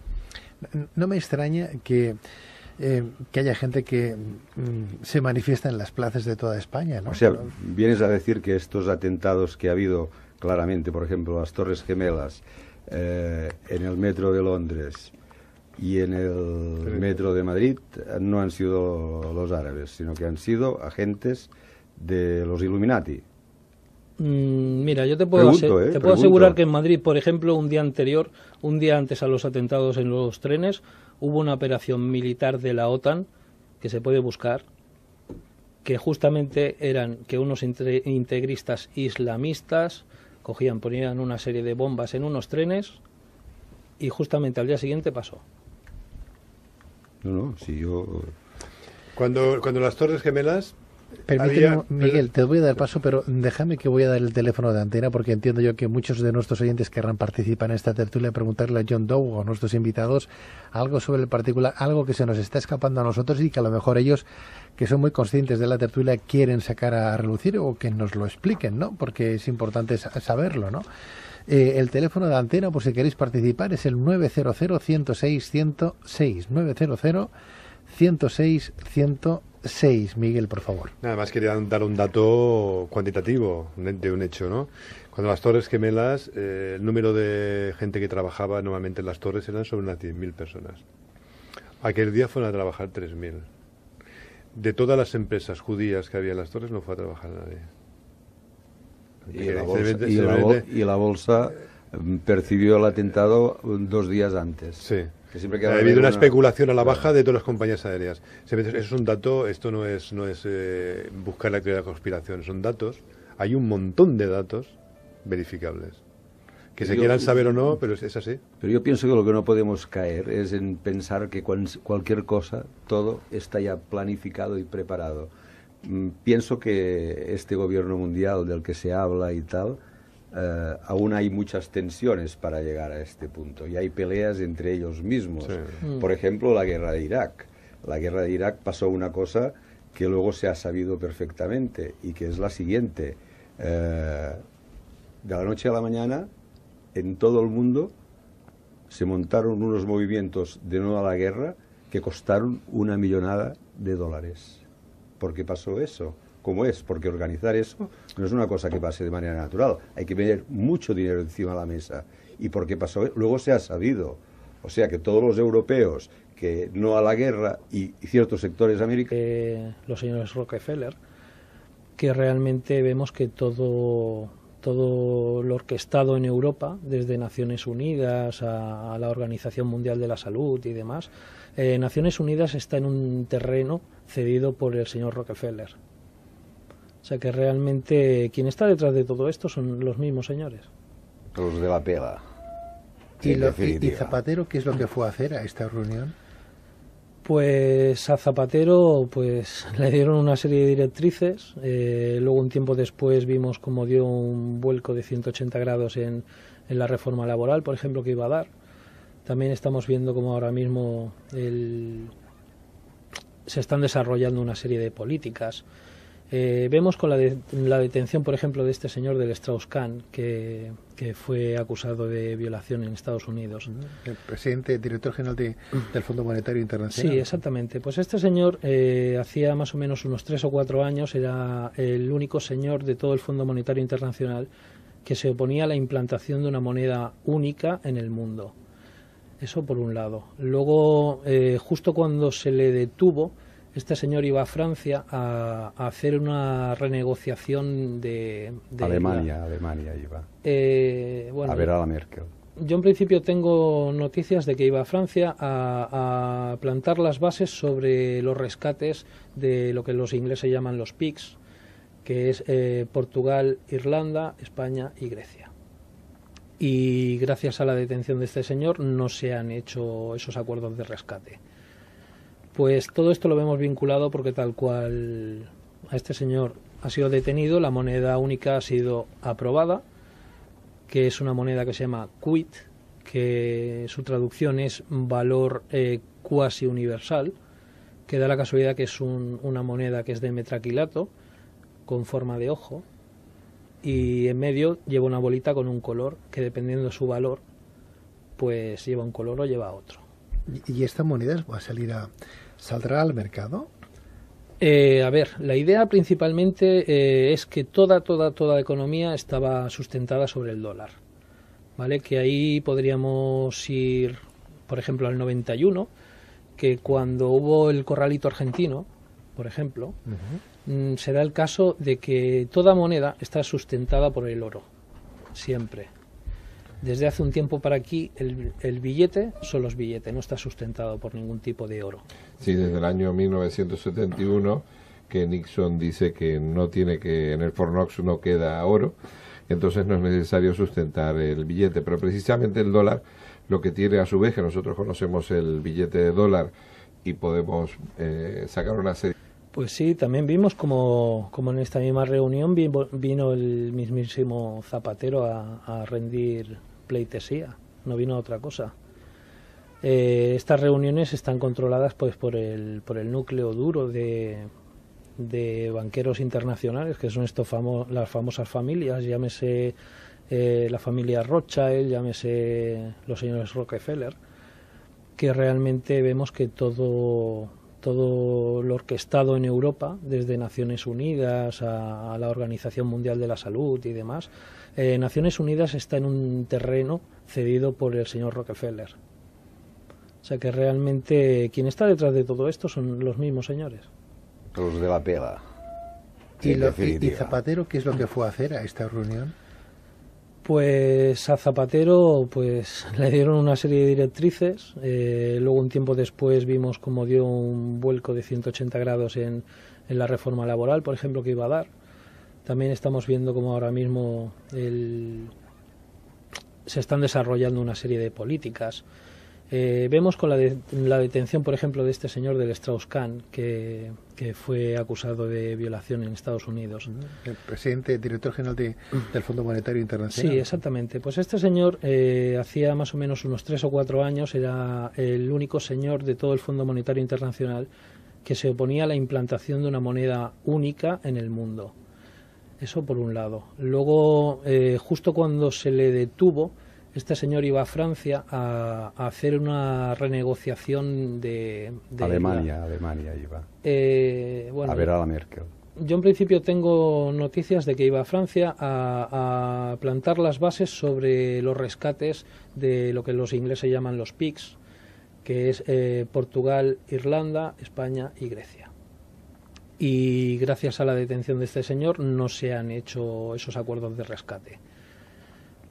No me extraña que haya gente que se manifiesta en las plazas de toda España, ¿no? O sea, vienes a decir que estos atentados que ha habido claramente, por ejemplo, las Torres Gemelas, en el metro de Londres y en el metro de Madrid, no han sido los árabes, sino que han sido agentes de los Illuminati. Mira, yo te puedo asegurar que en Madrid, por ejemplo, un día antes a los atentados en los trenes, hubo una operación militar de la OTAN, que se puede buscar, que justamente eran que unos integristas islamistas ponían una serie de bombas en unos trenes y justamente al día siguiente pasó. No, si yo... Cuando las Torres Gemelas... Permíteme, Miguel, te voy a dar paso, pero déjame que voy a dar el teléfono de antena porque entiendo yo que muchos de nuestros oyentes querrán participar en esta tertulia, preguntarle a John Doe o a nuestros invitados algo sobre el particular, algo que se nos está escapando a nosotros y que a lo mejor ellos, que son muy conscientes de la tertulia, quieren sacar a relucir o que nos lo expliquen, ¿no? Porque es importante saberlo, ¿no? El teléfono de antena, por si queréis participar, es el 900-106-106. 900-106-106. Miguel, por favor. Nada más quería dar un dato cuantitativo de un hecho, ¿no? Cuando las Torres Gemelas, el número de gente que trabajaba nuevamente en las torres eran sobre unas 10.000 personas. Aquel día fueron a trabajar 3.000. De todas las empresas judías que había en las torres no fue a trabajar nadie. Y la bolsa percibió el atentado 2 días antes. Sí. Que siempre ha habido una especulación a la baja de todas las compañías aéreas. Eso es un dato, esto no es buscar la teoría de la conspiración, son datos. Hay un montón de datos verificables. Que se quieran saber o no, pero es así. Pero yo pienso que lo que no podemos caer es en pensar que cualquier cosa, todo está ya planificado y preparado. Pienso que este gobierno mundial del que se habla y tal, aún hay muchas tensiones para llegar a este punto y hay peleas entre ellos mismos. Sí. Por ejemplo, la guerra de Irak. La guerra de Irak pasó una cosa que luego se ha sabido perfectamente y que es la siguiente. De la noche a la mañana, en todo el mundo se montaron unos movimientos de no a la guerra que costaron $1 millonada. ¿Por qué pasó eso? ¿Cómo es? Porque organizar eso no es una cosa que pase de manera natural. Hay que poner mucho dinero encima de la mesa. ¿Y por qué pasó? Luego se ha sabido. O sea que todos los europeos que no a la guerra y ciertos sectores americanos... los señores Rockefeller, que realmente vemos que todo lo orquestado en Europa, desde Naciones Unidas a la Organización Mundial de la Salud y demás, Naciones Unidas está en un terreno cedido por el señor Rockefeller. O sea que realmente quien está detrás de todo esto son los mismos señores. Los de la pela. ¿Y Zapatero qué es lo que fue a hacer a esta reunión? Pues a Zapatero pues le dieron una serie de directrices. Luego un tiempo después vimos cómo dio un vuelco de 180 grados en la reforma laboral, por ejemplo, que iba a dar. También estamos viendo cómo ahora mismo se están desarrollando una serie de políticas. Vemos con la detención, por ejemplo, de este señor del Strauss-Kahn, que fue acusado de violación en Estados Unidos. El presidente, director general del Fondo Monetario Internacional. Sí, exactamente. Pues este señor hacía más o menos unos 3 o 4 años era el único señor de todo el Fondo Monetario Internacional que se oponía a la implantación de una moneda única en el mundo. Eso por un lado. Luego, justo cuando se le detuvo, este señor iba a Francia a hacer una renegociación de Alemania iba. Bueno, a ver a la Merkel. Yo en principio tengo noticias de que iba a Francia a plantar las bases sobre los rescates de lo que los ingleses llaman los PIGS, que es Portugal, Irlanda, España y Grecia. Y gracias a la detención de este señor no se han hecho esos acuerdos de rescate. Pues todo esto lo vemos vinculado porque tal cual a este señor ha sido detenido, la moneda única ha sido aprobada que es una moneda que se llama QUIT, que su traducción es valor cuasi universal, que da la casualidad que es una moneda que es de metraquilato, con forma de ojo, y en medio lleva una bolita con un color que, dependiendo de su valor, pues lleva un color o lleva otro. ¿Y esta moneda saldrá al mercado? A ver, la idea principalmente es que toda la economía estaba sustentada sobre el dólar, ¿vale? Que ahí podríamos ir, por ejemplo, al 91, que cuando hubo el corralito argentino, por ejemplo, se da el caso de que toda moneda está sustentada por el oro, siempre. Desde hace un tiempo para aquí, el billete son los billetes, no está sustentado por ningún tipo de oro. Sí, desde el año 1971 que Nixon dice que no tiene que, en el Fornox no queda oro, entonces no es necesario sustentar el billete. Pero precisamente el dólar lo que tiene a su vez, que nosotros conocemos el billete de dólar y podemos sacar una serie. Pues sí, también vimos como en esta misma reunión vino el mismísimo Zapatero a rendir pleitesía, no vino otra cosa. Estas reuniones están controladas pues por el núcleo duro de banqueros internacionales, que son las famosas familias, llámese la familia Rothschild, llámese los señores Rockefeller, que realmente vemos que todo lo orquestado en Europa, desde Naciones Unidas a la Organización Mundial de la Salud y demás, Naciones Unidas está en un terreno cedido por el señor Rockefeller. O sea que realmente quien está detrás de todo esto son los mismos señores. Los de la pela. ¿Y Zapatero qué es lo que fue a hacer a esta reunión? Pues a Zapatero pues le dieron una serie de directrices, luego un tiempo después vimos cómo dio un vuelco de 180 grados en la reforma laboral, por ejemplo, que iba a dar. También estamos viendo cómo ahora mismo se están desarrollando una serie de políticas. Vemos con la detención, por ejemplo, de este señor del Strauss-Kahn, que fue acusado de violación en Estados Unidos. El presidente, director general del Fondo Monetario Internacional. Sí, exactamente. Pues este señor hacía más o menos unos 3 o 4 años era el único señor de todo el Fondo Monetario Internacional que se oponía a la implantación de una moneda única en el mundo. Eso por un lado. Luego, justo cuando se le detuvo, este señor iba a Francia a hacer una renegociación de Alemania iba. Bueno, a ver a la Merkel. Yo en principio tengo noticias de que iba a Francia a plantar las bases sobre los rescates de lo que los ingleses llaman los PIGS, que es Portugal, Irlanda, España y Grecia. Y gracias a la detención de este señor no se han hecho esos acuerdos de rescate.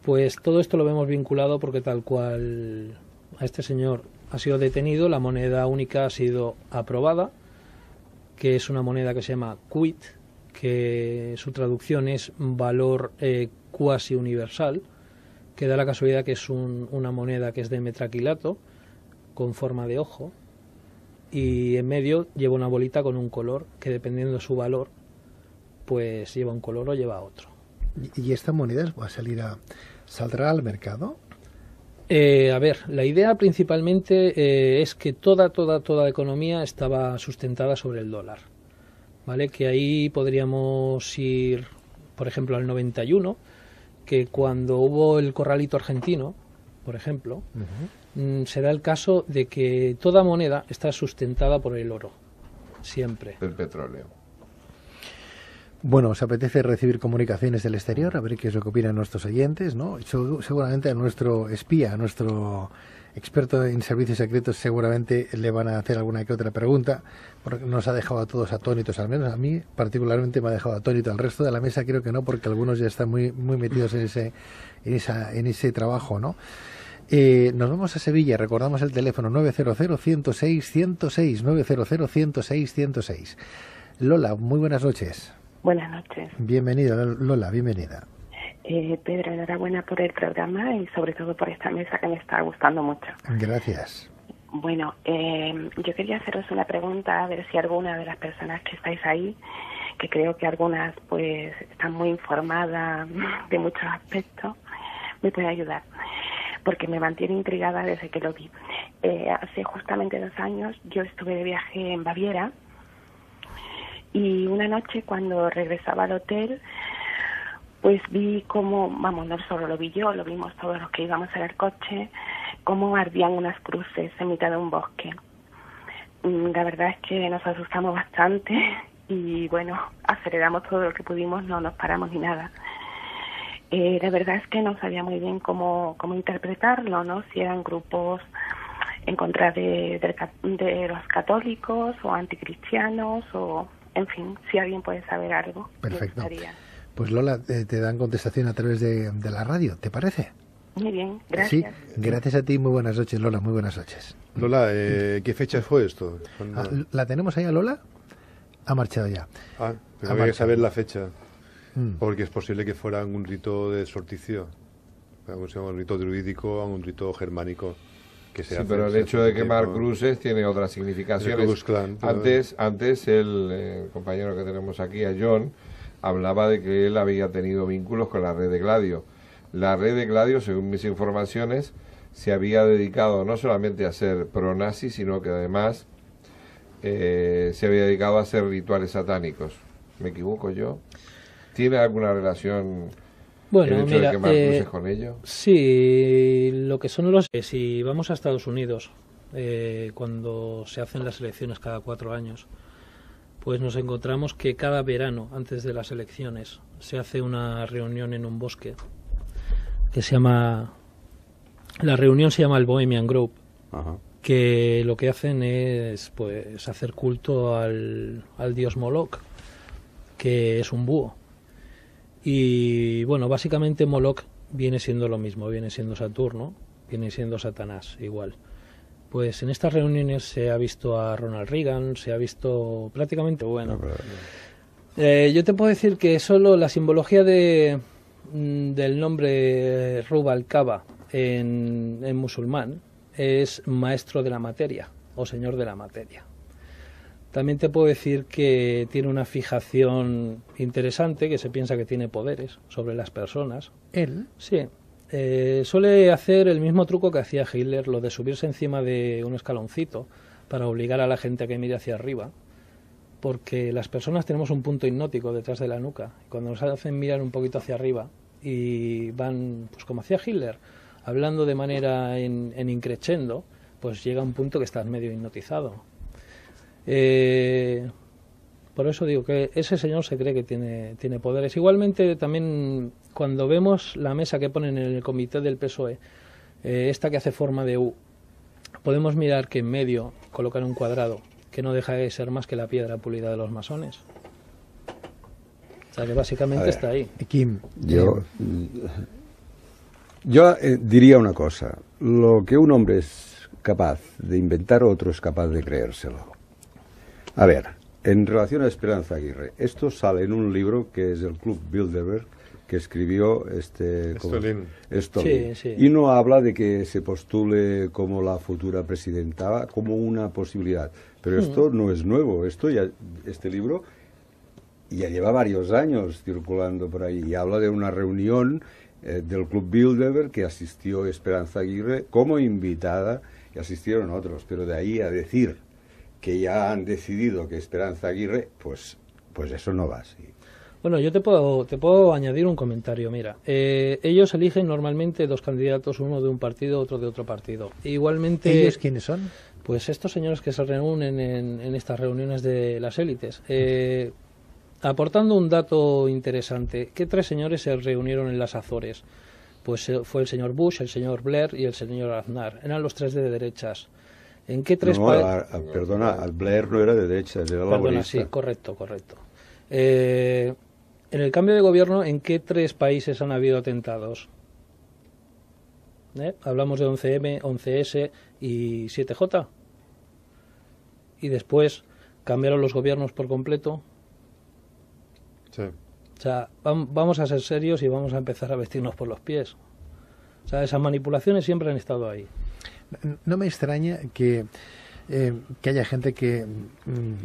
Pues todo esto lo vemos vinculado porque tal cual a este señor ha sido detenido, la moneda única ha sido aprobada, que es una moneda que se llama QUIT, que su traducción es valor cuasi universal, que da la casualidad que es una moneda que es de metraquilato, con forma de ojo, y en medio lleva una bolita con un color que, dependiendo de su valor, pues lleva un color o lleva otro. ¿Y esta moneda saldrá al mercado? A ver, la idea principalmente es que toda la economía estaba sustentada sobre el dólar, ¿vale? Que ahí podríamos ir, por ejemplo, al 91, que cuando hubo el corralito argentino, por ejemplo, se da el caso de que toda moneda está sustentada por el oro, siempre. El petróleo. Bueno, os apetece recibir comunicaciones del exterior, a ver qué es lo que opinan nuestros oyentes, ¿no? Seguramente a nuestro espía, a nuestro experto en servicios secretos, seguramente le van a hacer alguna que otra pregunta, porque nos ha dejado a todos atónitos, al menos a mí particularmente me ha dejado atónito. Al resto de la mesa creo que no, porque algunos ya están muy metidos en ese trabajo, ¿no? Nos vamos a Sevilla, recordamos el teléfono 900-106-106, 900-106-106. Lola, muy buenas noches. Buenas noches. Bienvenida, Lola, bienvenida. Pedro, enhorabuena por el programa y sobre todo por esta mesa que me está gustando mucho. Gracias. Bueno, yo quería haceros una pregunta, a ver si alguna de las personas que estáis ahí, que creo que algunas pues están muy informadas de muchos aspectos, me puede ayudar, porque me mantiene intrigada desde que lo vi. Hace justamente 2 años yo estuve de viaje en Baviera y una noche cuando regresaba al hotel, pues vi cómo, vamos, no solo lo vi yo, lo vimos todos los que íbamos en el coche, cómo ardían unas cruces en mitad de un bosque. La verdad es que nos asustamos bastante y bueno, aceleramos todo lo que pudimos, no nos paramos ni nada. La verdad es que no sabía muy bien cómo interpretarlo, ¿no? Si eran grupos en contra de los católicos o anticristianos o, en fin, si alguien puede saber algo. Perfecto. Pues Lola, te dan contestación a través de la radio, ¿te parece? Muy bien, gracias. Sí, gracias a ti, muy buenas noches, Lola, muy buenas noches. Lola, ¿qué fecha fue esto? ¿La tenemos ahí a Lola? Ha marchado ya. Pero había que saber la fecha, porque es posible que fuera un rito de sorticio, un rito druídico, un rito germánico. Que se sí, hace, pero el hecho de quemar cruces tiene otras significaciones. Antes el compañero que tenemos aquí, a John, hablaba de que él había tenido vínculos con la red de Gladio. La red de Gladio, según mis informaciones, se había dedicado no solamente a ser pro-nazi, sino que además se había dedicado a hacer rituales satánicos. ¿Me equivoco yo? ¿Tiene alguna relación el hecho de quemar cruces con ello? Sí, lo que son si vamos a Estados Unidos, cuando se hacen las elecciones cada 4 años, pues nos encontramos que cada verano, antes de las elecciones, se hace una reunión en un bosque que se llama... La reunión se llama el Bohemian Grove, que lo que hacen es pues hacer culto al dios Moloch, que es un búho. Y bueno, básicamente Moloch viene siendo lo mismo, viene siendo Saturno, viene siendo Satanás igual. Pues en estas reuniones se ha visto a Ronald Reagan, se ha visto prácticamente, bueno. Yo te puedo decir que solo la simbología del nombre Rub al-Kaba en musulmán es maestro de la materia o señor de la materia. También te puedo decir que tiene una fijación interesante, que se piensa que tiene poderes sobre las personas. ¿Él? Sí. Suele hacer el mismo truco que hacía Hitler, lo de subirse encima de un escaloncito para obligar a la gente a que mire hacia arriba, porque las personas tenemos un punto hipnótico detrás de la nuca. Cuando nos hacen mirar un poquito hacia arriba y van, pues como hacía Hitler, hablando de manera en increchendo, pues llega un punto que estás medio hipnotizado. Por eso digo que ese señor se cree que tiene poderes. Igualmente también cuando vemos la mesa que ponen en el comité del PSOE, esta que hace forma de U, podemos mirar que en medio colocan un cuadrado que no deja de ser más que la piedra pulida de los masones. O sea que básicamente está ahí. Kim, yo diría una cosa: lo que un hombre es capaz de inventar, otro es capaz de creérselo. A ver, en relación a Esperanza Aguirre, esto sale en un libro que es el Club Bilderberg, que escribió Stolin. Sí. Y no habla de que se postule como la futura presidenta, como una posibilidad. Pero esto no es nuevo, este libro ya lleva varios años circulando por ahí, y habla de una reunión del Club Bilderberg que asistió Esperanza Aguirre como invitada, y asistieron otros, pero de ahí a decir que ya han decidido que Esperanza Aguirre, pues eso no va así. Bueno, yo te puedo añadir un comentario. Mira, ellos eligen normalmente 2 candidatos, uno de un partido, otro de otro partido. Igualmente, ¿ellos quiénes son? Pues estos señores que se reúnen en estas reuniones de las élites. Aportando un dato interesante, ¿qué 3 señores se reunieron en las Azores? Pues fue el señor Bush, el señor Blair y el señor Aznar. Eran los 3 de derechas. ¿En qué 3 perdona, Blair no era de derechas, era laborista. Sí, correcto. En el cambio de gobierno, ¿en qué 3 países han habido atentados? Hablamos de 11M, 11S y 7J. Y después cambiaron los gobiernos por completo. Sí. O sea, vamos a ser serios y vamos a empezar a vestirnos por los pies. O sea, esas manipulaciones siempre han estado ahí. No me extraña que haya gente que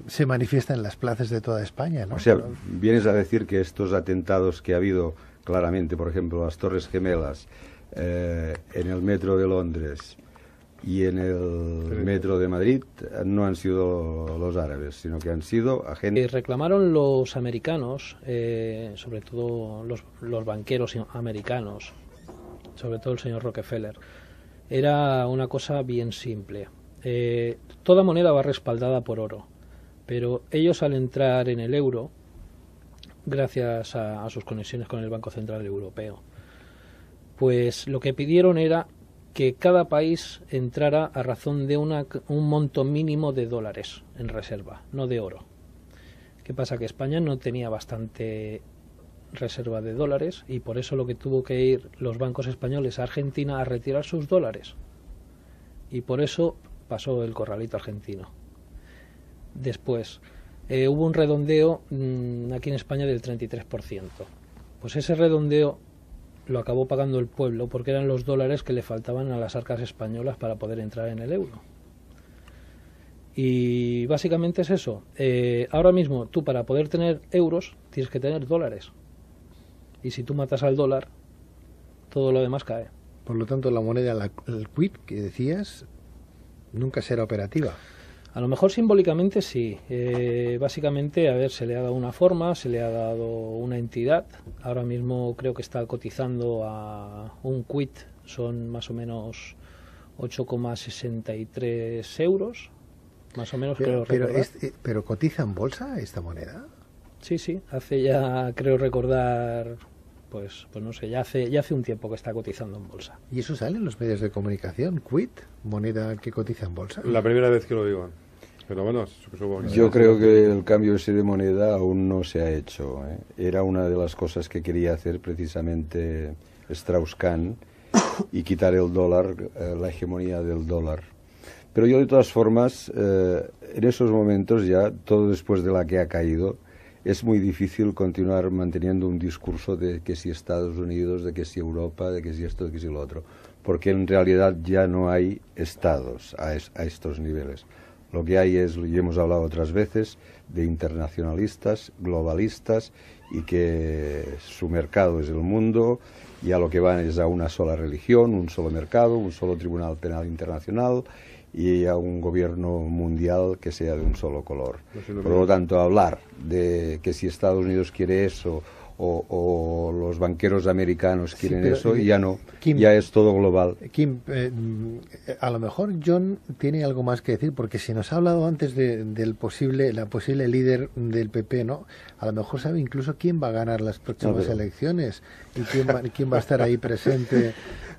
se manifiesta en las plazas de toda España, ¿no? O sea, vienes a decir que estos atentados que ha habido claramente, por ejemplo, las Torres Gemelas, en el metro de Londres y en el metro de Madrid no han sido los árabes, sino que han sido agentes. Reclamaron los americanos, sobre todo los banqueros americanos, sobre todo el señor Rockefeller. Era una cosa bien simple. Toda moneda va respaldada por oro, pero ellos al entrar en el euro, gracias a sus conexiones con el Banco Central Europeo, pues lo que pidieron era que cada país entrara a razón de un monto mínimo de dólares en reserva, no de oro. ¿Qué pasa? Que España no tenía bastante reserva de dólares y por eso lo que tuvo que ir los bancos españoles a Argentina a retirar sus dólares. Y por eso pasó el corralito argentino. Después, hubo un redondeo aquí en España del 33%. Pues ese redondeo lo acabó pagando el pueblo porque eran los dólares que le faltaban a las arcas españolas para poder entrar en el euro. Y básicamente es eso. Ahora mismo tú para poder tener euros tienes que tener dólares. Y si tú matas al dólar, todo lo demás cae. Por lo tanto, la moneda, el quid que decías, nunca será operativa. A lo mejor simbólicamente sí. Básicamente, a ver, se le ha dado una forma, se le ha dado una entidad. Ahora mismo creo que está cotizando a un quid, son más o menos 8,63 euros. Más o menos, creo recordar. ¿Pero cotiza en bolsa esta moneda? Sí, hace ya, creo recordar, pues no sé, ya hace un tiempo que está cotizando en bolsa. ¿Y eso sale en los medios de comunicación? ¿Quid? ¿Moneda que cotiza en bolsa? La primera vez que lo digo. Pero bueno, supongo que yo creo que el cambio ese de moneda aún no se ha hecho. Era una de las cosas que quería hacer precisamente Strauss-Kahn y quitar el dólar, la hegemonía del dólar. Pero yo de todas formas, en esos momentos ya, todo después de la que ha caído, es muy difícil continuar manteniendo un discurso de que si Estados Unidos, de que si Europa, de que si esto, de que si lo otro, porque en realidad ya no hay estados a estos niveles. Lo que hay es, y hemos hablado otras veces, de internacionalistas, globalistas, y que su mercado es el mundo, y a lo que van es a una sola religión, un solo mercado, un solo tribunal penal internacional, y a un gobierno mundial que sea de un solo color. Por lo tanto, hablar de que si Estados Unidos quiere eso o los banqueros americanos quieren eso, ya no, Kim, ya es todo global. Kim, a lo mejor John tiene algo más que decir, porque si nos ha hablado antes la posible líder del PP, ¿no? A lo mejor sabe incluso quién va a ganar las próximas elecciones y quién va a estar ahí presente.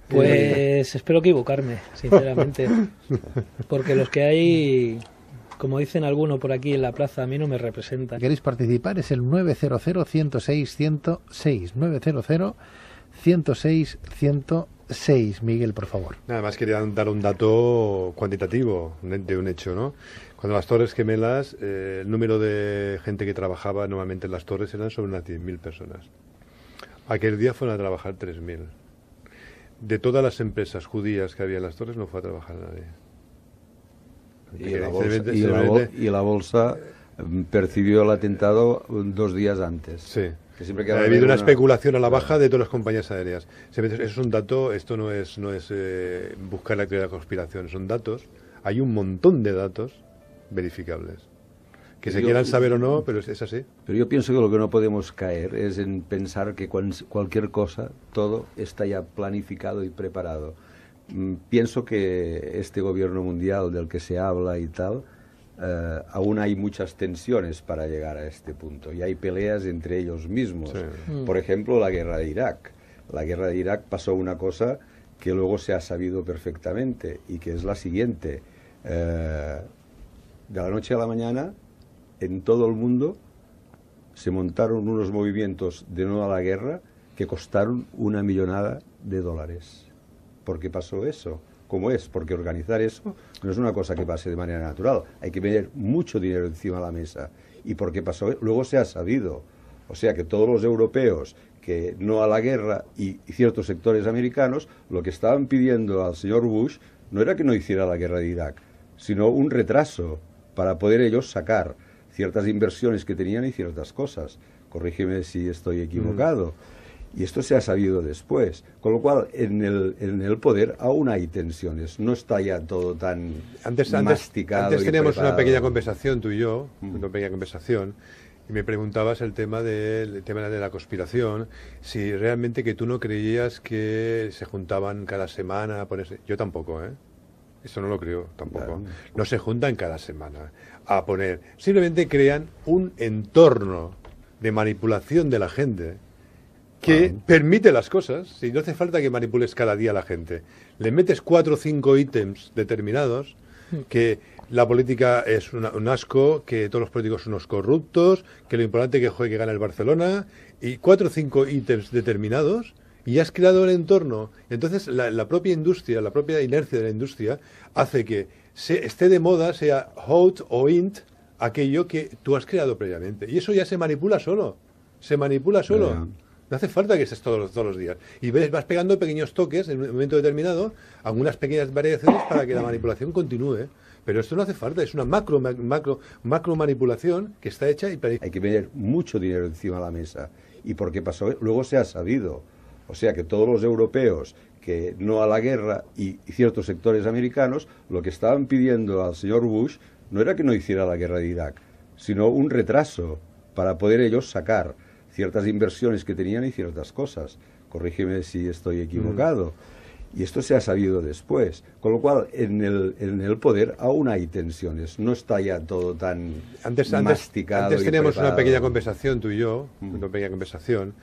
Pues espero equivocarme, sinceramente, porque los que hay, como dicen algunos por aquí en la plaza, a mí no me representan. ¿Queréis participar? Es el 900-106-106, 900-106-106. Miguel, por favor. Nada más quería dar un dato cuantitativo de un hecho, ¿no? Cuando las Torres Gemelas, el número de gente que trabajaba nuevamente en las torres eran sobre unas 10.000 personas. Aquel día fueron a trabajar 3.000. De todas las empresas judías que había en las torres no fue a trabajar nadie. Y la bolsa percibió el atentado 2 días antes. Sí. Que siempre ha habido una especulación a la baja de todas las compañías aéreas. Eso es un dato, esto no es buscar la teoría de la conspiración, son datos. Hay un montón de datos verificables. Que se quieran saber o no, pero es así. Pero yo pienso que lo que no podemos caer es en pensar que cualquier cosa, todo está ya planificado y preparado. Pienso que este gobierno mundial del que se habla y tal, aún hay muchas tensiones para llegar a este punto. Y hay peleas entre ellos mismos. Sí. Por ejemplo, la guerra de Irak. La guerra de Irak pasó una cosa que luego se ha sabido perfectamente y que es la siguiente. De la noche a la mañana, en todo el mundo se montaron unos movimientos de no a la guerra que costaron $1 millonada. ¿Por qué pasó eso? ¿Cómo es? Porque organizar eso no es una cosa que pase de manera natural. Hay que poner mucho dinero encima de la mesa. ¿Y por qué pasó? Luego se ha sabido. O sea que todos los europeos que no a la guerra y ciertos sectores americanos lo que estaban pidiendo al señor Bush no era que no hiciera la guerra de Irak, sino un retraso para poder ellos sacar ciertas inversiones que tenían y ciertas cosas. Corrígeme si estoy equivocado. Y esto se ha sabido después. Con lo cual, en el poder aún hay tensiones. No está ya todo tan masticado. Antes y teníamos preparado. una pequeña conversación, tú y yo, una pequeña conversación, y me preguntabas el tema de la conspiración, si realmente que tú no creías que se juntaban cada semana a ponerse... Yo tampoco, ¿eh? Eso no lo creo tampoco. Claro. No se juntan cada semana a poner... Simplemente crean un entorno de manipulación de la gente que permite las cosas. Si no hace falta que manipules cada día a la gente. Le metes 4 o 5 ítems determinados, que la política es un asco, que todos los políticos son unos corruptos, que lo importante es que juegue, que gane el Barcelona, y 4 o 5 ítems determinados, y has creado el entorno. Entonces la propia industria, la propia inercia de la industria, hace que esté de moda, sea hot o int, aquello que tú has creado previamente. Y eso ya se manipula solo. Se manipula solo. Yeah. No hace falta que estés todos los días. Y vas pegando pequeños toques en un momento determinado, algunas pequeñas variaciones para que la manipulación continúe. Pero esto no hace falta, es una macro manipulación que está hecha y Hay que poner mucho dinero encima de la mesa. ¿Y por qué pasó? Luego se ha sabido. O sea que todos los europeos que no a la guerra y ciertos sectores americanos lo que estaban pidiendo al señor Bush no era que no hiciera la guerra de Irak, sino un retraso para poder ellos sacar ciertas inversiones que tenían y ciertas cosas. Corrígeme si estoy equivocado. Y esto se ha sabido después. Con lo cual, en el poder aún hay tensiones. No está ya todo tan masticado. Antes y teníamos preparado. una pequeña conversación, tú y yo, una pequeña conversación,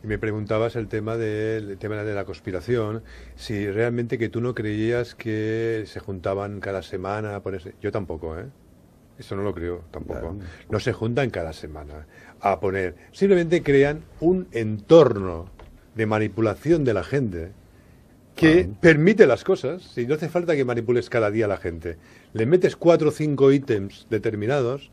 y me preguntabas el tema de la conspiración, si realmente que tú no creías que se juntaban cada semana a ponerse... Yo tampoco, ¿eh? Eso no lo creo tampoco. Claro. No se juntan cada semana a poner... Simplemente crean un entorno de manipulación de la gente que permite las cosas. Si no hace falta que manipules cada día a la gente. Le metes 4 o 5 ítems determinados,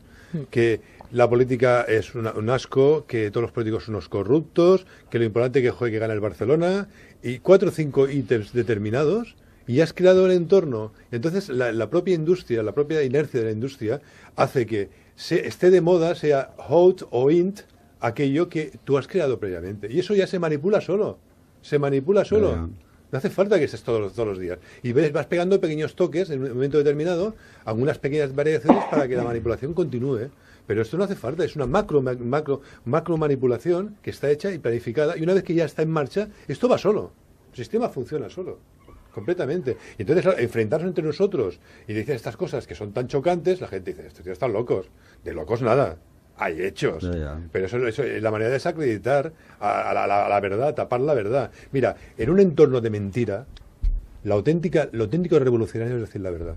que la política es un asco, que todos los políticos son unos corruptos, que lo importante es que juegue, que gane el Barcelona, y 4 o 5 ítems determinados, y has creado el entorno. Entonces la propia industria, la propia inercia de la industria, hace que esté de moda, sea hot o int, aquello que tú has creado previamente. Y eso ya se manipula solo. Se manipula solo. Yeah. No hace falta que estés todos los días. Y vas pegando pequeños toques en un momento determinado, algunas pequeñas variaciones para que la manipulación continúe. Pero esto no hace falta, es una macro manipulación que está hecha y planificada. Y una vez que ya está en marcha, esto va solo. El sistema funciona solo. Completamente. Y entonces, claro, enfrentarnos entre nosotros y decir estas cosas que son tan chocantes, la gente dice, estos tíos están locos. De locos nada. Hay hechos. Ya. Pero eso la manera de desacreditar a la verdad, tapar la verdad. Mira, en un entorno de mentira, lo auténtico revolucionario es decir la verdad.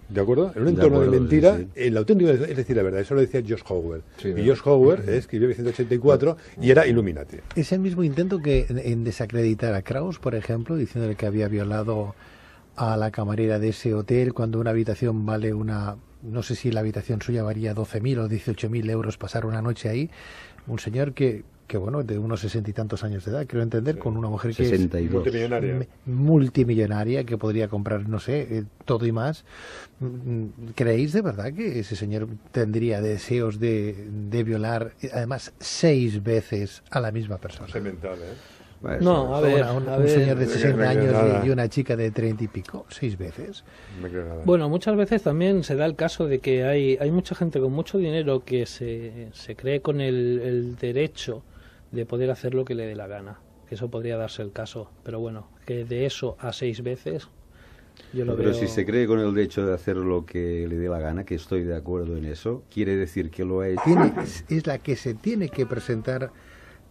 ¿De acuerdo? En un entorno de mentira, sí. El auténtico es decir la verdad. Eso lo decía George Orwell. Sí, y ¿no? George Orwell escribió en 1984 y era Illuminati. Es el mismo intento que en desacreditar a Krauss, por ejemplo, diciéndole que había violado a la camarera de ese hotel cuando una habitación vale no sé si la habitación suya valía 12.000 o 18.000 euros pasar una noche ahí. Un señor que bueno, de unos 60 y tantos años de edad, quiero entender, con una mujer que 62. Multimillonaria. multimillonaria, que podría comprar, no sé, todo y más. ¿Creéis de verdad que ese señor tendría deseos de violar, además, 6 veces a la misma persona? Es mental, ¿eh? Bueno, No, a ver, Un señor de 60 no creo años nada. y una chica de 30 y pico, 6 veces. No me creo nada. Bueno, muchas veces también se da el caso de que hay mucha gente con mucho dinero que se cree con el derecho de poder hacer lo que le dé la gana. Que eso podría darse el caso. Pero bueno, que de eso a 6 veces, yo lo Pero veo... si se cree con el derecho de hacer lo que le dé la gana, que estoy de acuerdo en eso, quiere decir que lo ha hecho. Es la que se tiene que presentar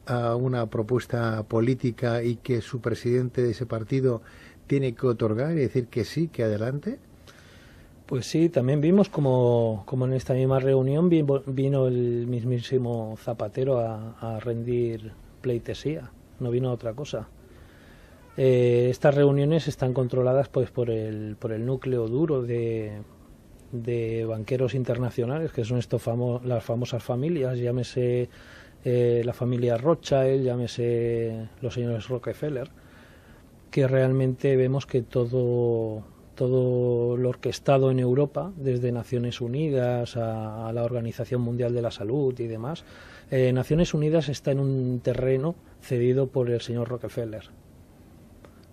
a una propuesta política y que su presidente de ese partido tiene que otorgar y decir que sí, que adelante. Pues sí, también vimos como en esta misma reunión vino el mismísimo Zapatero a rendir pleitesía, no vino a otra cosa. Estas reuniones están controladas pues por el núcleo duro de banqueros internacionales, que son las famosas familias, llámese la familia Rothschild, llámese los señores Rockefeller, que realmente vemos que todo lo orquestado en Europa, desde Naciones Unidas a la Organización Mundial de la Salud y demás, Naciones Unidas está en un terreno cedido por el señor Rockefeller.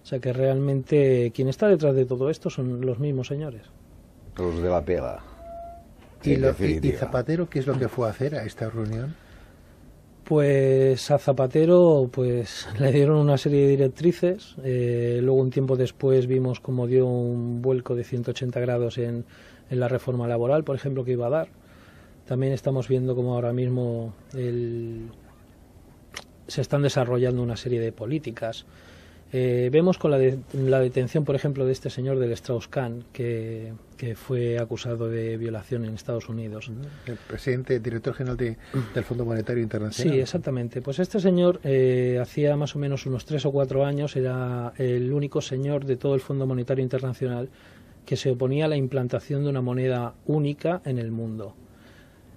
O sea que realmente quien está detrás de todo esto son los mismos señores. Los de la pela. ¿Y Zapatero qué es lo que fue a hacer a esta reunión? Pues a Zapatero pues le dieron una serie de directrices, luego un tiempo después vimos cómo dio un vuelco de 180 grados en la reforma laboral, por ejemplo, que iba a dar. También estamos viendo cómo ahora mismo se están desarrollando una serie de políticas. Vemos con la detención, por ejemplo, de este señor del Strauss-Kahn, que fue acusado de violación en Estados Unidos. El presidente, director general del Fondo Monetario Internacional. Sí, exactamente. Pues este señor hacía más o menos unos 3 o 4 años era el único señor de todo el Fondo Monetario Internacional que se oponía a la implantación de una moneda única en el mundo.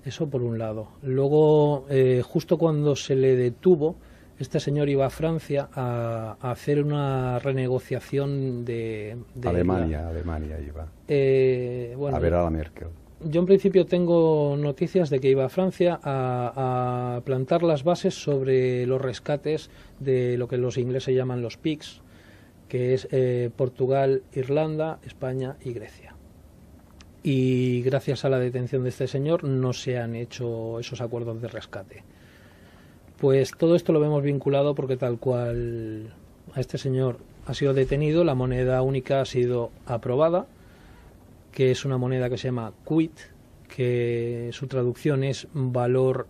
Eso por un lado. Luego, justo cuando se le detuvo, este señor iba a Francia a hacer una renegociación de Alemania iba. Bueno, a ver a la Merkel. Yo en principio tengo noticias de que iba a Francia a plantar las bases sobre los rescates de lo que los ingleses llaman los PIGS, que es Portugal, Irlanda, España y Grecia. Y gracias a la detención de este señor no se han hecho esos acuerdos de rescate. Pues todo esto lo vemos vinculado porque tal cual a este señor ha sido detenido, la moneda única ha sido aprobada, que es una moneda que se llama QUIT, que su traducción es valor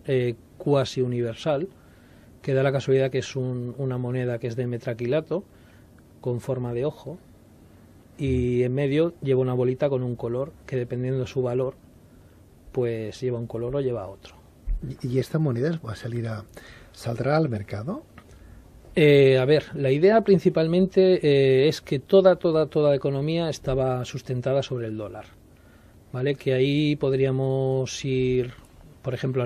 cuasi universal, que da la casualidad que es una moneda que es de metraquilato, con forma de ojo, y en medio lleva una bolita con un color que dependiendo de su valor, pues lleva un color o lleva otro. ¿Y esta moneda va a saldrá al mercado? A ver, la idea principalmente es que toda la economía estaba sustentada sobre el dólar, ¿vale? Que ahí podríamos ir, por ejemplo,